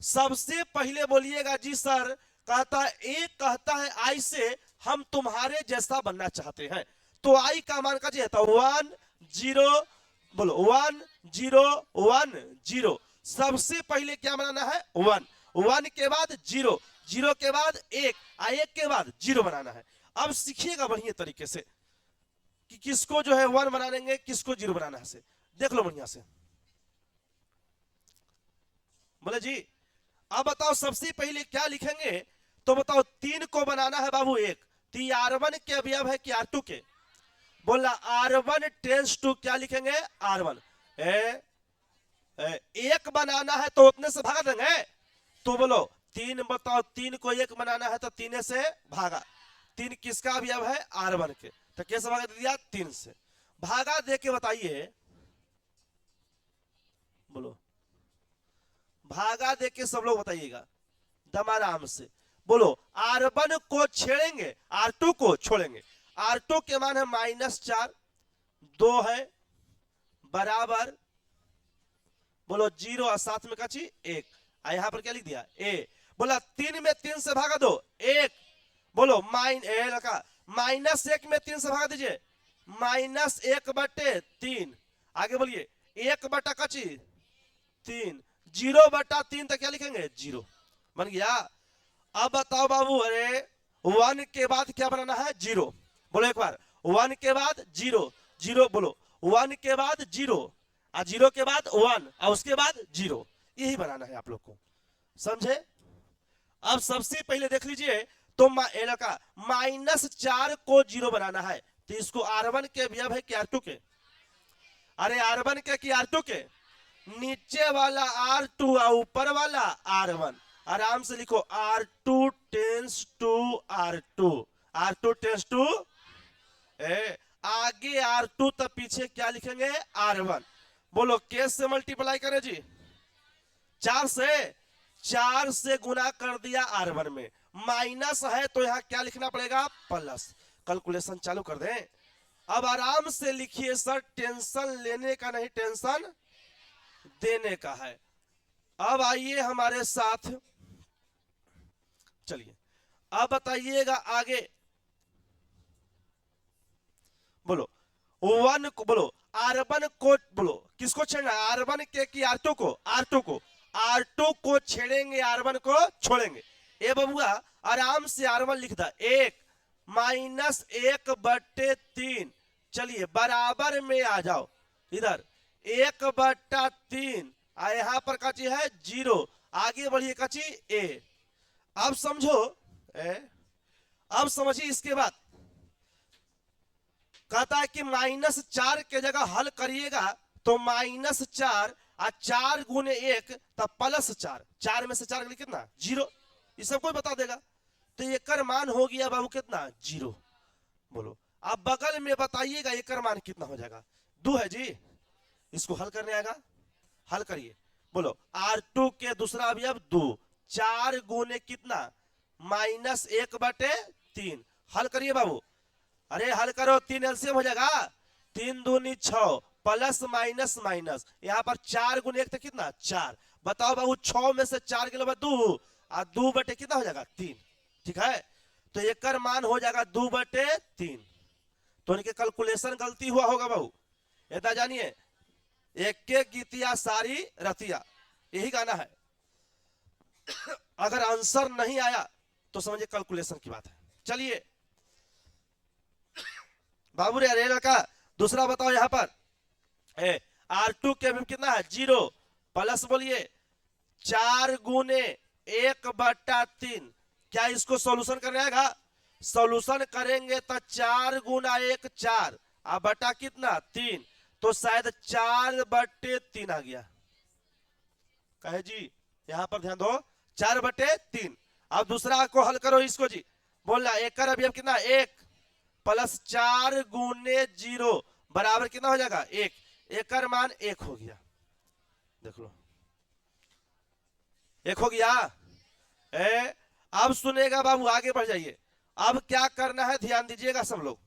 सबसे पहले बोलिएगा जी सर। कहता है एक कहता है आई से हम तुम्हारे जैसा बनना चाहते हैं, तो आई का मान का जी है 1 0, बोलो 1 0 1 0। सबसे पहले क्या बनाना है 1, 1 के बाद 0, 0 के बाद 1 और 1 के बाद 0 बनाना है। अब सीखिएगा बढ़िया तरीके से कि किसको जो है 1 बना देंगे, किसको 0 बनाना है से। देख लो बढ़िया से। बोले जी अब बताओ सबसे पहले क्या लिखेंगे, तो बताओ 3 को बनाना है बाबू 1, तो R1 के अवयव है कि R2 के? बोला R1 टेंस टू क्या लिखेंगे R1। एक बनाना है तो उतने से भागा देंगे, तो बोलो 3 बताओ, 3 को 1 बनाना है तो 3 से भागा। 3 किसका अवयव है R1 के, तो कैसे भागा दे दिया 3 से। भागा दे के बताइए, बोलो भागा दे के सब लोग बताइएगा दम आराम से। बोलो R1 को छेड़ेंगे, R2 को छोड़ेंगे। R2 के मान है -4, 2 है बराबर, बोलो 0 और साथ में काची 1। यहां पर क्या लिख दिया ए। बोला 3 में 3 से भागा दो 1, बोलो -1 में 3 से भागा दीजिए -1/3। आगे बोलिए 1 बटा 3, 0/3 तक क्या लिखेंगे 0। बन गया। अब बताओ बाबू, अरे 1 के बाद क्या बनाना है 0, बोलो एक बार 1 के बाद 0 0, बोलो 1 के बाद 0 और 0 के बाद 1 और उसके बाद 0, यही बनाना है आप लोग को, समझे? अब सबसे पहले देख लीजिए, तो -4 को 0 बनाना है, तो इसको R1 के अवयव है कि R2 के? अरे R1 के कि R2 के? नीचे वाला R2 और ऊपर वाला R1। आराम से लिखो R2 tense to R2, R2 tense to आगे R2 तब पीछे क्या लिखेंगे R1। बोलो केस से मल्टीप्लाई करें जी, 4 से गुना कर दिया R1 में, माइनस है तो यहां क्या लिखना पड़ेगा प्लस। कैलकुलेशन चालू कर दें। अब आराम से लिखिए सर, टेंशन लेने का नहीं टेंशन देने का है। अब आइए हमारे साथ, चलिए अब बताइएगा आगे। बोलो 1 को, बोलो R1 को, बोलो किसको छेड़ना है R1 के कि R2 को? R2 को। R2 को छेड़ेंगे, R1 को छोड़ेंगे। ए बबुआ आराम से R1 लिख दा 1 -1/3। चलिए बराबर में आ जाओ, इधर 1/3 यहां पर का चीज है 0। आगे बढ़िए का चीज ए। अब समझो, अब समझिए इसके बाद कहता है कि -4 के जगह हल करिएगा तो -4 और 4 गुने 1 तब +4, 4 में से 4 कितना 0, ये सब कोई बता देगा। तो एकर मान हो गया बाबू कितना 0। बोलो अब बगल में बताइएगा एकर मान कितना हो जाएगा 2 है जी। इसको हल करने आएगा, हल करिए। बोलो R2 के दूसरा अवयव 2, 4 गुने कितना -1/3। हल करिए बाबू, अरे हल करो, 3 एलसीएम हो जाएगा, 3 दूनी 6 प्लस माइनस माइनस, यहाँ पर 4 गुने 1 तो कितना 4। बताओ बाबू 6 में से 4 के लिए 2 और 2 बटे कितना हो जाएगा 3। ठीक है, तो एकर मान हो जाएगा 2/3। तो इनके कैलकुलेशन गलती हुआ होगा बाबू, ऐसा जानिए। एक गीतिया सारी रतिया, यही गाना है। अगर आंसर नहीं आया तो समझिए कैलकुलेशन की बात है। चलिए बाबू रे, अरे लड़का दूसरा बताओ यहाँ पर R2 के वैल्यू कितना है 0 प्लस बोलिए 4 × 1/3। क्या इसको सॉल्यूशन करने आएगा? सॉल्यूशन करेंगे तो 4 × 1 4 अब बटा कितना 3, तो शायद 4/3 आ गया। कहे जी यहां पर ध्यान दो 4/3। अब दूसरा को हल करो इसको जी, बोलना एक अभी अब कितना 1 प्लस 4 × 0 बराबर कितना हो जाएगा 1। एकर मान 1 हो गया, देख लो 1 हो गया। अब सुनेगा बाबू, आगे बढ़ जाइए। अब क्या करना है ध्यान दीजिएगा सब लोग।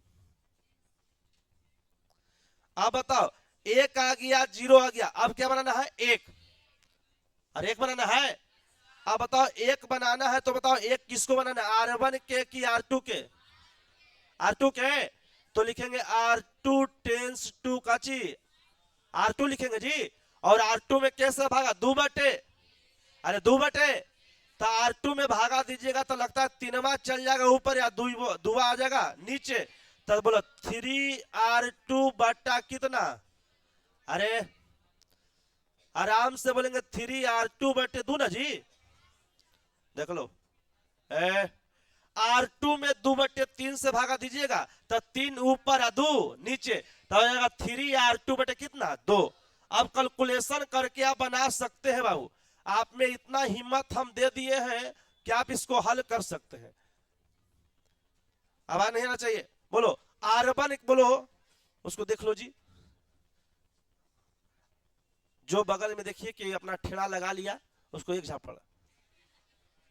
अब बताओ 1 आ गया 0 आ गया, अब क्या बनाना है 1, और 1 बनाना है। अब बताओ 1 बनाना है तो बताओ 1 किसको बनाना है, R1 के कि R2 के? R2 के, तो लिखेंगे R2 टेंस टू का ची R2 लिखेंगे जी। और R2 में कैसे भागा 2 बटे, अरे 2 बटे, तो R2 में भागा दीजिएगा तो लगता है 3वां चल जाएगा ऊपर या 2 आ जाएगा नीचे, तो बोलो 3R2 बटा कितना, अरे आराम से बोलेंगे 3R2 बटे 2 ना जी। देख लो R2 में 2/3 से भागा दीजिएगा तो 3 ऊपर या 2 नीचे, तो हो जाएगा 3R2 बटे कितना 2। अब कैलकुलेशन करके आप बना सकते हैं बाबू, आप में इतना हिम्मत हम दे दिए हैं कि आप इसको हल कर सकते हैं। आवाज नहीं आना चाहिए, बोलो R1 बोलो, उसको देख लो जी, जो बगल में देखिए कि अपना ठेला लगा लिया उसको एक झापड़,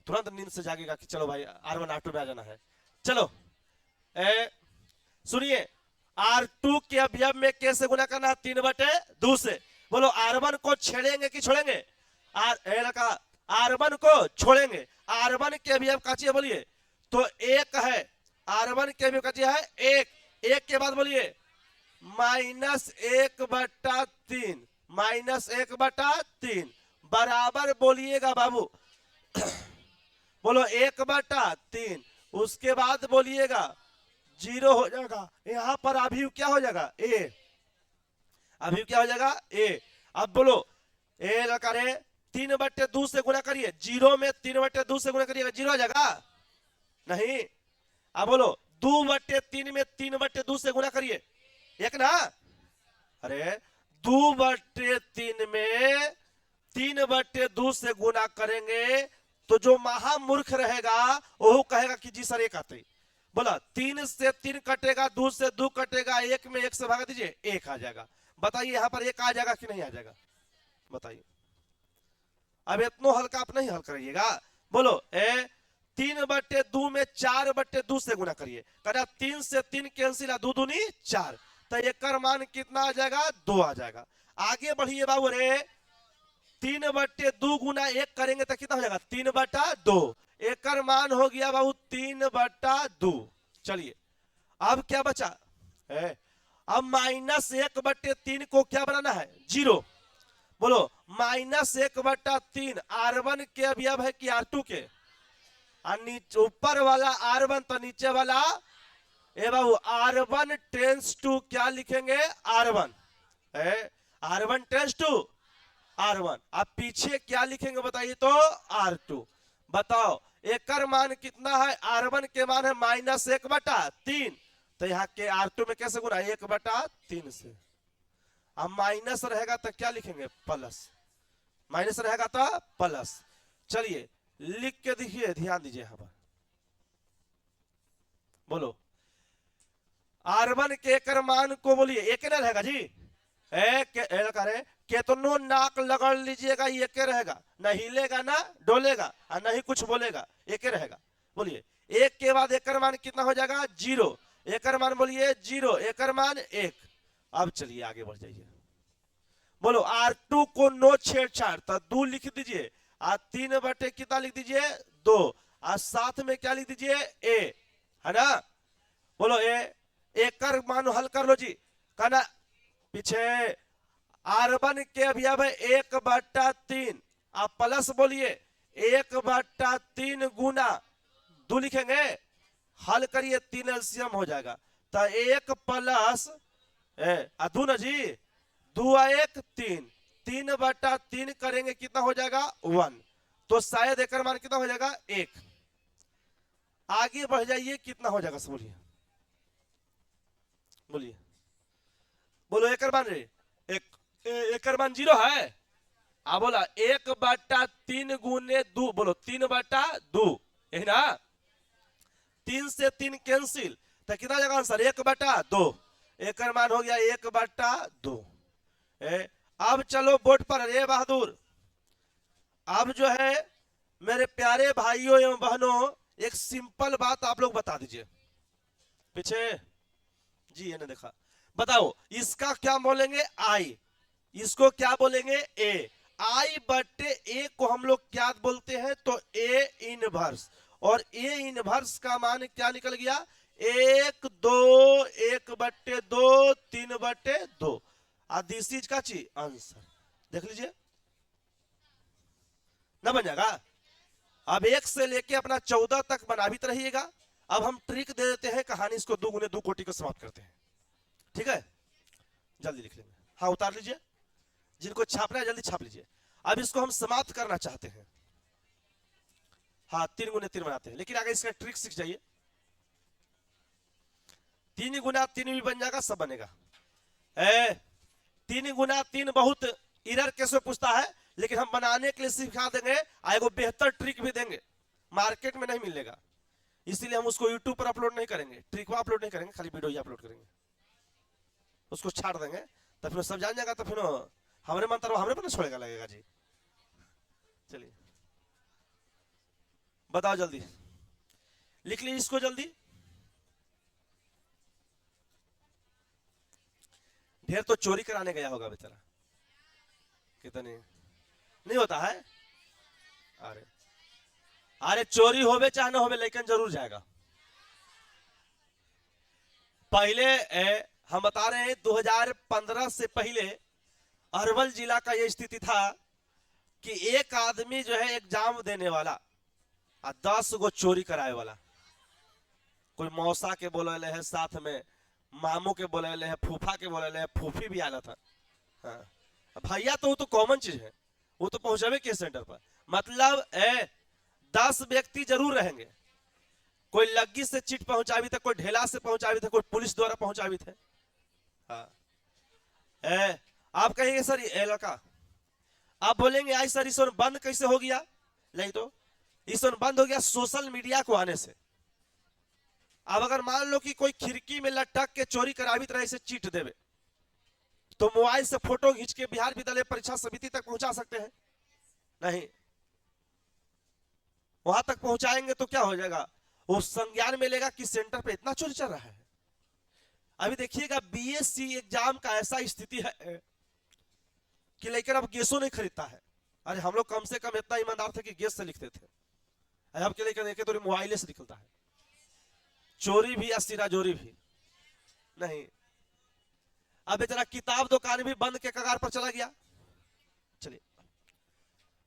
तुरंत नींद से जागेगा कि चलो भाई R1 R2 में आ जाना है। चलो सुनिए R2 के अवयव में कैसे गुना करना है 3/2 से। बोलो R1 को छेड़ेंगे कि छोड़ेंगे, R1 को छोड़ेंगे। R1 के अवयव का चाहिए बोलिए, तो 1 है, R1 के अवयव का चाहिए है 1, 1 के बाद बोलिए -1/3, -1/3 बराबर बोलिएगा बाबू बोलो 1/3, उसके बाद बोलिएगा 0 हो जाएगा। यहां पर अभी क्या हो जाएगा A, अभी क्या हो जाएगा A। अब बोलो A लगा रे 3/2 से गुना करिए, 0 में 3/2 से गुना करिएगा 0 आ जाएगा नहीं। अब बोलो 2/3 में 3/2 से गुना करिए 1 ना, अरे 2/3 में 3/2 से गुना करेंगे तो जो महामूर्ख रहेगा वो कहेगा कि जी सर 1 आते ही। बोला 3 से 3 कटेगा, 2 से 2 कटेगा, 1 में 1 से भागा दीजिए 1 आ जाएगा। बताइए यहां पर 1 आ जाएगा कि नहीं आ जाएगा, बताइए। अब इतना हल्का आप नहीं हल करिएगा, बोलो 3/2 में 4/2 से गुना करिए, करा 3 से 3 कैंसिल, 2 दूनी 4, तो एकर मान कितना आ जाएगा 2 आ जाएगा। आगे बढ़िए बाबू रे 3/2 गुना 1 करेंगे तो कितना हो जाएगा 3/2, एकर मान हो गया बाबू 3/2। चलिए अब क्या बचा है, अब -1/3 को क्या बनाना है 0। बोलो -1/3 R1 के अवयव है कि R2 के, ऊपर वाला R1 तो नीचे वाला बाबू R1 टेंस टू क्या लिखेंगे R1, R1 tense to R1। अब पीछे क्या लिखेंगे बताइए तो R2। बताओ एकर मान कितना है, R1 के मान है -1/3, तो यहाँ के R2 में कैसे गुना 1/3 से। अब माइनस रहेगा तो क्या लिखेंगे प्लस, माइनस रहेगा तो प्लस। चलिए लिख के देखिए, ध्यान दीजिए यहां पर, बोलो R1 के एकर मान को बोलिए 1 ना रहेगा जी, कितनो नाक लगड़ लीजिएगा ये के रहेगा, न हिलेगा ना डोलेगा और न ही कुछ बोलेगा, एक रहेगा। बोलिए 1 के बाद एकर मान कितना हो जाएगा 0, एकर मान बोलिए 0, एकर मान 1। अब चलिए आगे बढ़ जाइए, बोलो R2 को नो छेड़छाड़, तो 2 लिख दीजिए, और 3 कितना लिख दीजिए 2, और साथ में क्या लिख दीजिए A, है ना। बोलो एकर मान हल कर लो जी, कहना पीछे R1 के अवयव है 1/3, आप प्लस बोलिए 1/3 गुना 2 लिखेंगे, हल करिए 3 एलसीएम हो जाएगा। तो 1 प्लस 2 ना जी, 2 1 3, 3/3 करेंगे कितना हो जाएगा 1। तो शायद एकर मान कितना हो जाएगा 1। आगे बढ़ जाइए, कितना हो जाएगा बोलिए, बोलिए, बोलो एकर मान रे, एकर मान 0 है। बोला 1/3 गुने 2, बोलो 3/2, यही ना। 3 से 3 कैंसिल, तो कितना जगह आंसर 1/2। एक मान हो गया 1/2। अब चलो बोर्ड पर, अरे बहादुर, अब जो है मेरे प्यारे भाइयों एवं बहनों, एक सिंपल बात आप लोग बता दीजिए। पीछे जी, ये ने देखा, बताओ इसका क्या बोलेंगे आई, इसको क्या बोलेंगे ए। आई बटे ए को हम लोग क्या बोलते हैं, तो ए इनवर्स। और ए इनवर्स का मान क्या निकल गया 1 2, 1/2, 3/2। दिस इज का ची आंसर, देख लीजिए ना, बन जाएगा। अब 1 से लेके अपना 14 तक बना भी रहिएगा। अब हम ट्रिक दे देते हैं, कहानी इसको 2 गुने 2 कोटि को समाप्त करते हैं, ठीक है। जल्दी लिख लेंगे, हाँ उतार लीजिए, जिनको छापना है जल्दी छाप लीजिए। अब इसको हम समाप्त करना चाहते हैं, हाँ 3 गुने 3 बनाते हैं, लेकिन आगे इसका ट्रिक सीख जाइए। 3 गुना 3 भी बन जाएगा, सब बनेगा। 3 गुना 3 बहुत इरर कैसे पूछता है, लेकिन हम बनाने के लिए सिखा देंगे, एगो बेहतर ट्रिक भी देंगे, मार्केट में नहीं मिलेगा। इसीलिए हम उसको यूट्यूब पर अपलोड नहीं करेंगे, ट्रिक को अपलोड नहीं करेंगे, खाली वीडियो ही अपलोड करेंगे, उसको छाड़ देंगे। तो फिर सब जान जाएगा, तो फिर हमारे मन तरह हमारे पर छोड़ेगा, लगेगा जी। चलिए बताओ जल्दी, लिख लीजिए इसको जल्दी। ढेर तो चोरी कराने गया होगा बेचारा, कितने नहीं होता है। अरे अरे चोरी होवे चाहे ना होवे, लेकिन जरूर जाएगा। पहले हम बता रहे हैं 2015 से पहले अरवल जिला का यह स्थिति था कि एक आदमी जो है एग्जाम देने वाला 10 गो चोरी कराए वाला, कोई मौसा के बोले है, साथ में मामू के बोले है, फूफा के बोले है, फूफी भी आया था। हाँ भैया तो वो तो कॉमन चीज है, वो तो पहुंचावे केस सेंटर पर। मतलब 10 व्यक्ति जरूर रहेंगे, कोई लग्गी से चिट पहुंचावी थे, कोई ढेला से पहुंचावी थे, कोई पुलिस द्वारा पहुंचावी थे। हाँ आप कहेंगे सर ये लड़का, आप बोलेंगे आई सर इस बंद कैसे हो गया, नहीं तो इस बंद हो गया सोशल मीडिया को आने से। अब अगर मान लो कि कोई खिड़की में लटक के चोरी करावी तरह से चीट देवे, तो मोबाइल से फोटो खींच के बिहार विद्यालय परीक्षा समिति तक पहुंचा सकते हैं, नहीं वहां तक पहुंचाएंगे तो क्या हो जाएगा, वो संज्ञान में लेगा कि सेंटर पे इतना चोरी चल रहा है। अभी देखिएगा बीएससी एग्जाम का ऐसा स्थिति है कि लेकर अब गैसों नहीं खरीदता है। अरे हम लोग कम से कम इतना ईमानदार थे कि गैस से लिखते थे, अब के लेकर देखे तो मोबाइल से निकलता है। चोरी भी या सिराजोरी भी नहीं। अब बेचारा किताब दुकान भी बंद के कगार पर चला गया। चलिए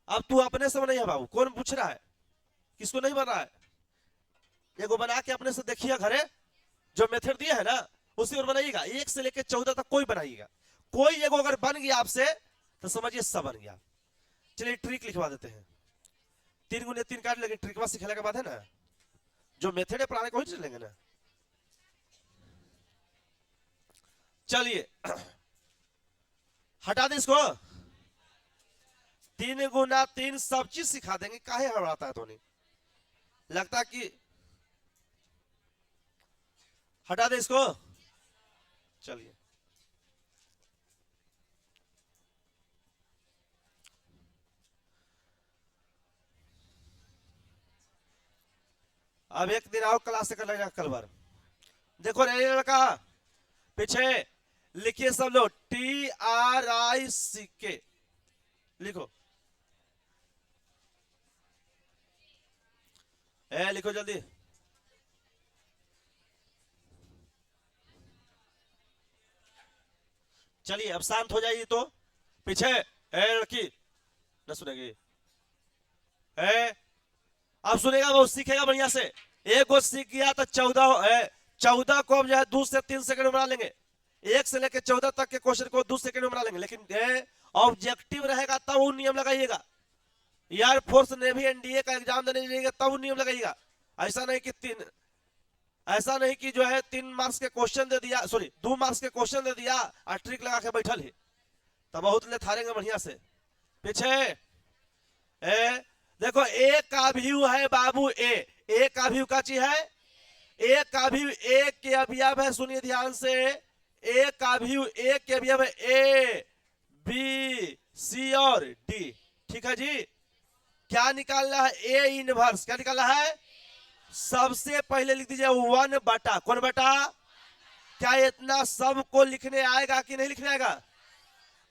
अब तू अपने से नहीं है बाबू, कौन पूछ रहा है, किसको नहीं बन रहा है, एगो बना के अपने से देखिए घरे, जो मेथड दिया है ना उसी और बनाइएगा। 1 से लेकर 14 तक कोई बनाइएगा, कोई एगो अगर बन गया आपसे तो समझिए सब बन गया। चलिए ट्रिक लिखवा देते हैं, 3 गुने 3 काट, लेकिन ट्रिकवा सिखाने के बाद है ना, जो मेथड है पढ़ाने को ही चलेंगे ना। चलिए हटा दे इसको, 3 गुना 3 सब चीज सिखा देंगे, काहे हड़ाता है तो नहीं लगता कि हटा दे इसको। चलिए अब एक दिन आओ क्लास से कर लेगा कल बार। देखो नहीं लड़का, पीछे लिखिए सब लोग, TRICK लिखो, लिखो जल्दी। चलिए अब शांत हो जाइए, तो पीछे लड़की न सुनेगी। है। अब सुनेगा वो सीखेगा बढ़िया से। एक को सीख गया तो 14 है, 14 को अब जो है 2 से 3 सेकंड में बना लेंगे। 1 से लेकर 14 तक के क्वेश्चन को 2 सेकंड में बना लेंगे, लेकिन ऑब्जेक्टिव रहेगा तब वो नियम लगाइएगा। एयरफोर्स नेवी एनडीए का एग्जाम देने जाइएगा तब वो नियम लगाइएगा। ऐसा नहीं कि जो है 3 मार्क्स के क्वेश्चन दे दिया, सॉरी 2 मार्क्स के क्वेश्चन दे दिया और ट्रिक लगा के बैठल ही, तब बहुत ले थारेंगे बढ़िया से। पीछे देखो ए का व्यू है बाबू, ए का व्यू का चीज है, ए का व्यू ए के अवयव है, सुनिए ध्यान से। ए का व्यू ए के अवयव है ए बी सी और डी, ठीक है जी। क्या निकालना है? A inverse. क्या निकालना है? सबसे पहले लिख दीजिए 1 बटा, कौन बटा? क्या इतना सबको लिखने आएगा कि नहीं लिखने आएगा?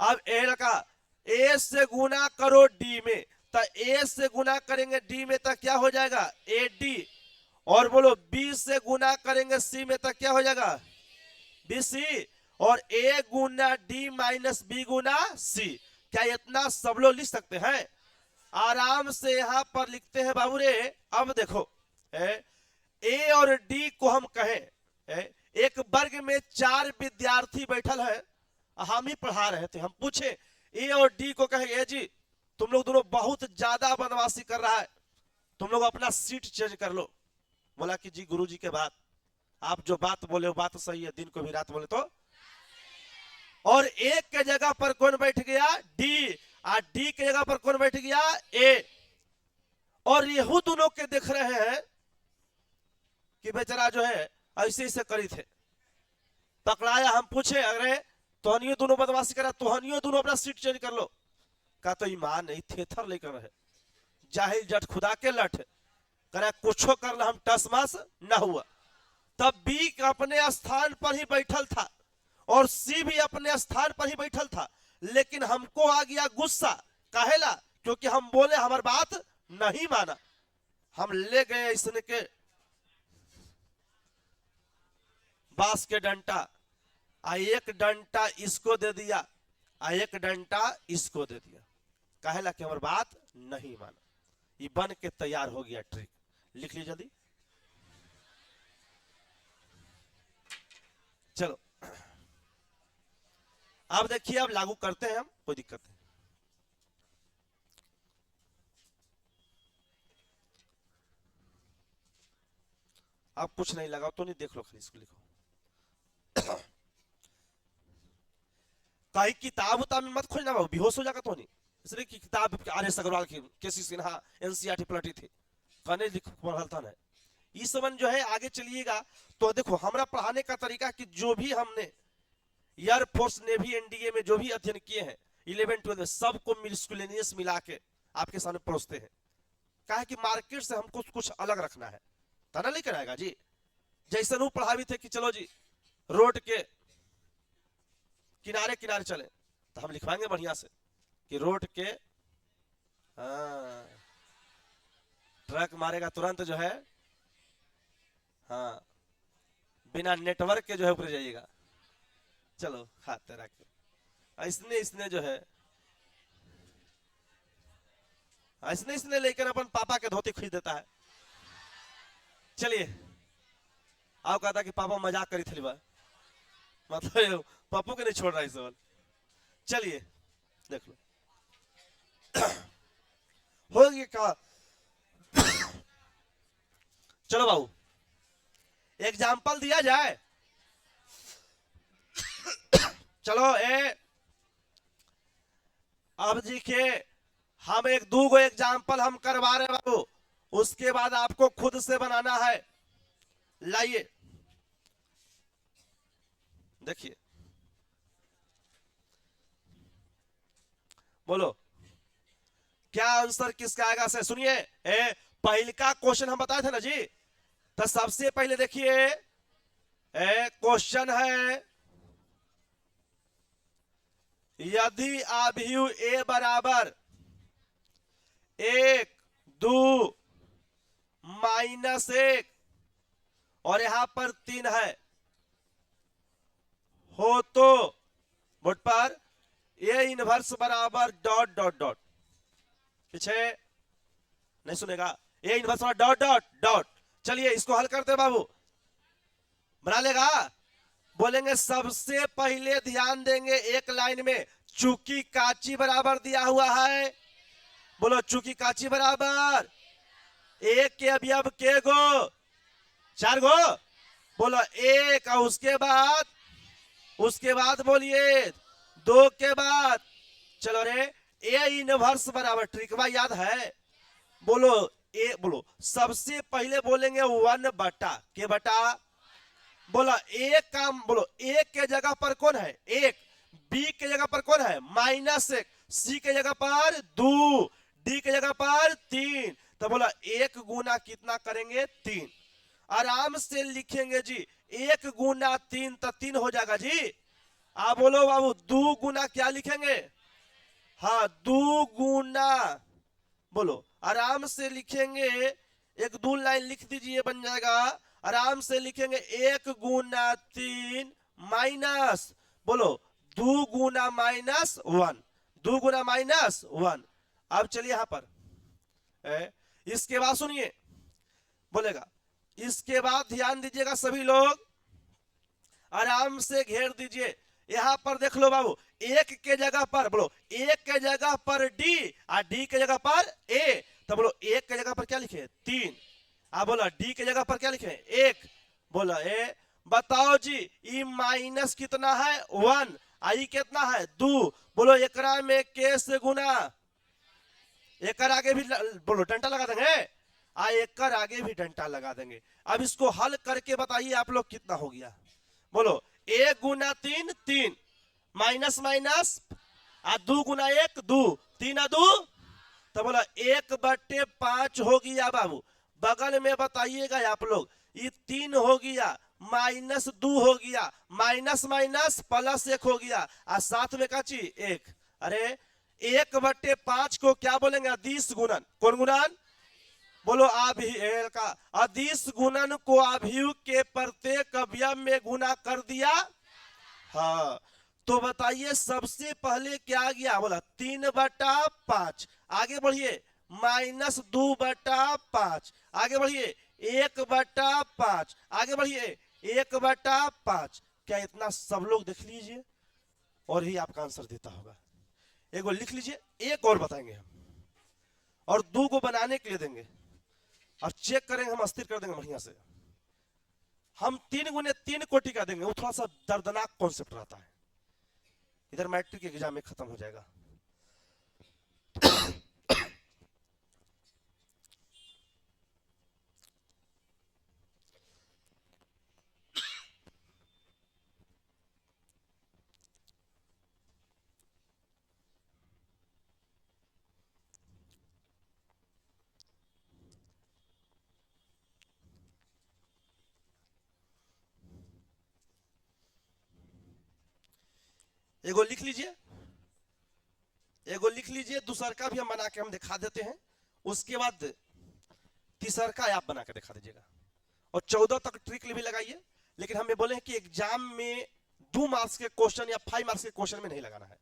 अब ए लगा, ए से गुना करो डी में, तो ए से गुना करेंगे डी में तो क्या हो जाएगा? A D. और बोलो बी से गुना करेंगे सी में तो क्या हो जाएगा? B C. और ए गुना डी माइनस बी गुना सी। क्या इतना सब लोग लिख सकते हैं? आराम से यहां पर लिखते हैं बाबू रे। अब देखो ए और डी को हम कहें, एक वर्ग में 4 विद्यार्थी बैठल है, हम ही पढ़ा रहे थे, हम पूछे ए और डी को कहे ए जी तुम लोग दोनों बहुत ज्यादा बदमाशी कर रहा है, तुम लोग अपना सीट चेंज कर लो। बोला कि जी गुरुजी के बात, आप जो बात बोले वो बात सही है, दिन को भी रात बोले तो। और एक के जगह पर कौन बैठ गया? डी। और डी के जगह पर कौन बैठ गया? ए। और यहू दोनों के देख रहे हैं कि बेचारा जो है ऐसे ऐसे करी थे, पकड़ाया, हम पूछे अरे तोहनियो दोनों बदमाशी करा, तोहनियो दोनों अपना सीट चेंज कर लो। का तो ईमान नहीं, थेथर लेकर रहे, जाहिल जट खुदा के लठ करा, कुछो कर ला हम टसमस न हुआ। तब बी अपने स्थान पर ही बैठल था और सी भी अपने स्थान पर ही बैठल था, लेकिन हमको आ गया गुस्सा। काहेला? क्योंकि हम बोले हमारी बात नहीं माना। हम ले गए इसने के बांस के डंटा, एक डंटा इसको दे दिया, एक डंटा इसको दे दिया। काहेला कि हमारी बात नहीं माना। ये बन के तैयार हो गया ट्रिक। लिख लीजिए जल्दी। चलो अब देखिए, अब लागू करते हैं हम, कोई दिक्कत नहीं। अब कुछ नहीं लगाओ तो नहीं, देख लो खाली इसको लिखो। कहीं किताब उताब में मत खोजना बाबू, बेहोश हो जाएगा तो नहीं। इसलिए कि किताब आर.एस. अग्रवाल की, केसी सिन्हा एनसीईआरटी पलटी थी, कहने पढ़ता है। इस संबंध जो है आगे चलिएगा तो देखो हमारा पढ़ाने का तरीका कि जो भी हमने एयरफोर्स नेवी एनडीए में जो भी अध्ययन किए हैं 11 12 सबको मिसकुलेनियस मिला के आपके सामने परोसते हैं। कहा कि मार्केट से हमको कुछ अलग रखना है, तना लेकर आएगा जी। जैसे वो पढ़ावी थे कि चलो जी रोड के किनारे किनारे चले, तो हम लिखवाएंगे बढ़िया से कि रोड के, ट्रक मारेगा तुरंत जो है, हाँ बिना नेटवर्क के जो है ऊपर जाइएगा। चलो खाते रखे इसने जो है इसने लेकर अपन पापा के धोती खरीद देता है। चलिए आप कहता कि पापा मजाक करी थी बा, मतलब पापू के नहीं छोड़ रहा है सवाल। चलिए देख लो हो गया का। चलो बाबू एग्जाम्पल दिया जाए। चलो अब देखिए हम एक दो गो एग्जाम्पल हम करवा रहे बाबू, उसके बाद आपको खुद से बनाना है। लाइए देखिए, बोलो क्या आंसर किसका आएगा से। सुनिए पहले का क्वेश्चन हम बताए थे ना जी, तो सबसे पहले देखिए क्वेश्चन है यदि अभियु ए बराबर 1 2 -1 और यहां पर 3 है हो तो बोर्ड पर ए इनवर्स बराबर डॉट डॉट डॉट। पीछे नहीं सुनेगा। ए इनवर्स वाला डॉट डॉट डॉट। चलिए इसको हल करते बाबू, बना लेगा। बोलेंगे सबसे पहले ध्यान देंगे एक लाइन में, चूंकि काची बराबर दिया हुआ है, बोलो चूंकि काची बराबर एक के अवयव के गो, 4 गो, बोलो एक, और उसके बाद बोलिए 2 के बाद। चलो रे, ए इनवर्स बराबर ट्रिकवा याद है, बोलो ए, बोलो सबसे पहले बोलेंगे 1 बटा के बटा, बोला एक काम, बोलो एक के जगह पर कौन है 1, बी के जगह पर कौन है -1, सी के जगह पर 2, डी के जगह पर 3, तो बोला 1 गुना कितना करेंगे 3। आराम से लिखेंगे जी, 1 गुना 3 तो 3 हो जाएगा जी। आप बोलो बाबू 2 गुना क्या लिखेंगे, हाँ 2 गुना, बोलो आराम से लिखेंगे, एक 2 लाइन लिख दीजिए बन जाएगा। आराम से लिखेंगे 1 गुना 3 माइनस, बोलो 2 गुना -1, 2 गुना -1। अब चलिए यहां पर इसके बाद सुनिए, बोलेगा इसके बाद ध्यान दीजिएगा सभी लोग, आराम से घेर दीजिए। यहां पर देख लो बाबू, 1 के जगह पर, बोलो 1 के जगह पर डी और डी के जगह पर ए, तो बोलो 1 के जगह पर क्या लिखे 3, आप बोला डी के जगह पर क्या लिखे 1, बोला ए। बताओ जी ई माइनस कितना है 1, आई कितना है 2, बोलो एकरा में के से गुना, एक आगे भी बोलो डंडा लगा देंगे, एक आगे भी डंडा लगा देंगे। अब इसको हल करके बताइए आप लोग कितना हो गया, बोलो 1 गुना 3 3, माइनस माइनस, 2 गुना 1 2, 3 आ 2, तो बोला 1/5 हो गया बाबू। बगल में बताइएगा आप लोग, ये 3 हो गया, -2 हो गया, माइनस माइनस +1 हो गया, और साथ में काची 1। अरे 1/5 को क्या बोलेंगे अदिश गुणन, कौन गुणन, बोलो का अदिश गुणन को अभियुक्त के प्रत्येक अवयव में गुना कर दिया। हाँ तो बताइए सबसे पहले क्या गया, बोला 3/5, आगे बढ़िए -2/5, आगे बढ़िए 1/5, आगे बढ़िए 1/5। क्या इतना सब लोग देख लीजिए और ही आपका आंसर देता होगा। एक बार लिख लीजिए, एक और बताएंगे हम, और 2 को बनाने के लिए देंगे और चेक करेंगे, हम अस्थिर कर देंगे बढ़िया से। हम 3 गुने 3 को टिका देंगे, वो थोड़ा सा दर्दनाक कॉन्सेप्ट रहता है, इधर मैट्रिक एग्जाम में खत्म हो जाएगा। एगो लिख लीजिए, एगो लिख लीजिए, दूसर का भी हम बना के हम दिखा देते हैं, उसके बाद तीसर का आप बना के दिखा दीजिएगा, और 14 तक ट्रिक भी लगाइए। लेकिन हमें बोले कि एग्जाम में 2 मार्क्स के क्वेश्चन या 5 मार्क्स के क्वेश्चन में नहीं लगाना है।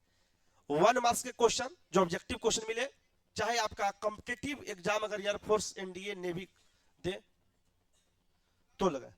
1 मार्क्स के क्वेश्चन जो ऑब्जेक्टिव क्वेश्चन मिले, चाहे आपका कॉम्पिटिटिव एग्जाम अगर एयरफोर्स एनडीए नेवी दे तो लगा।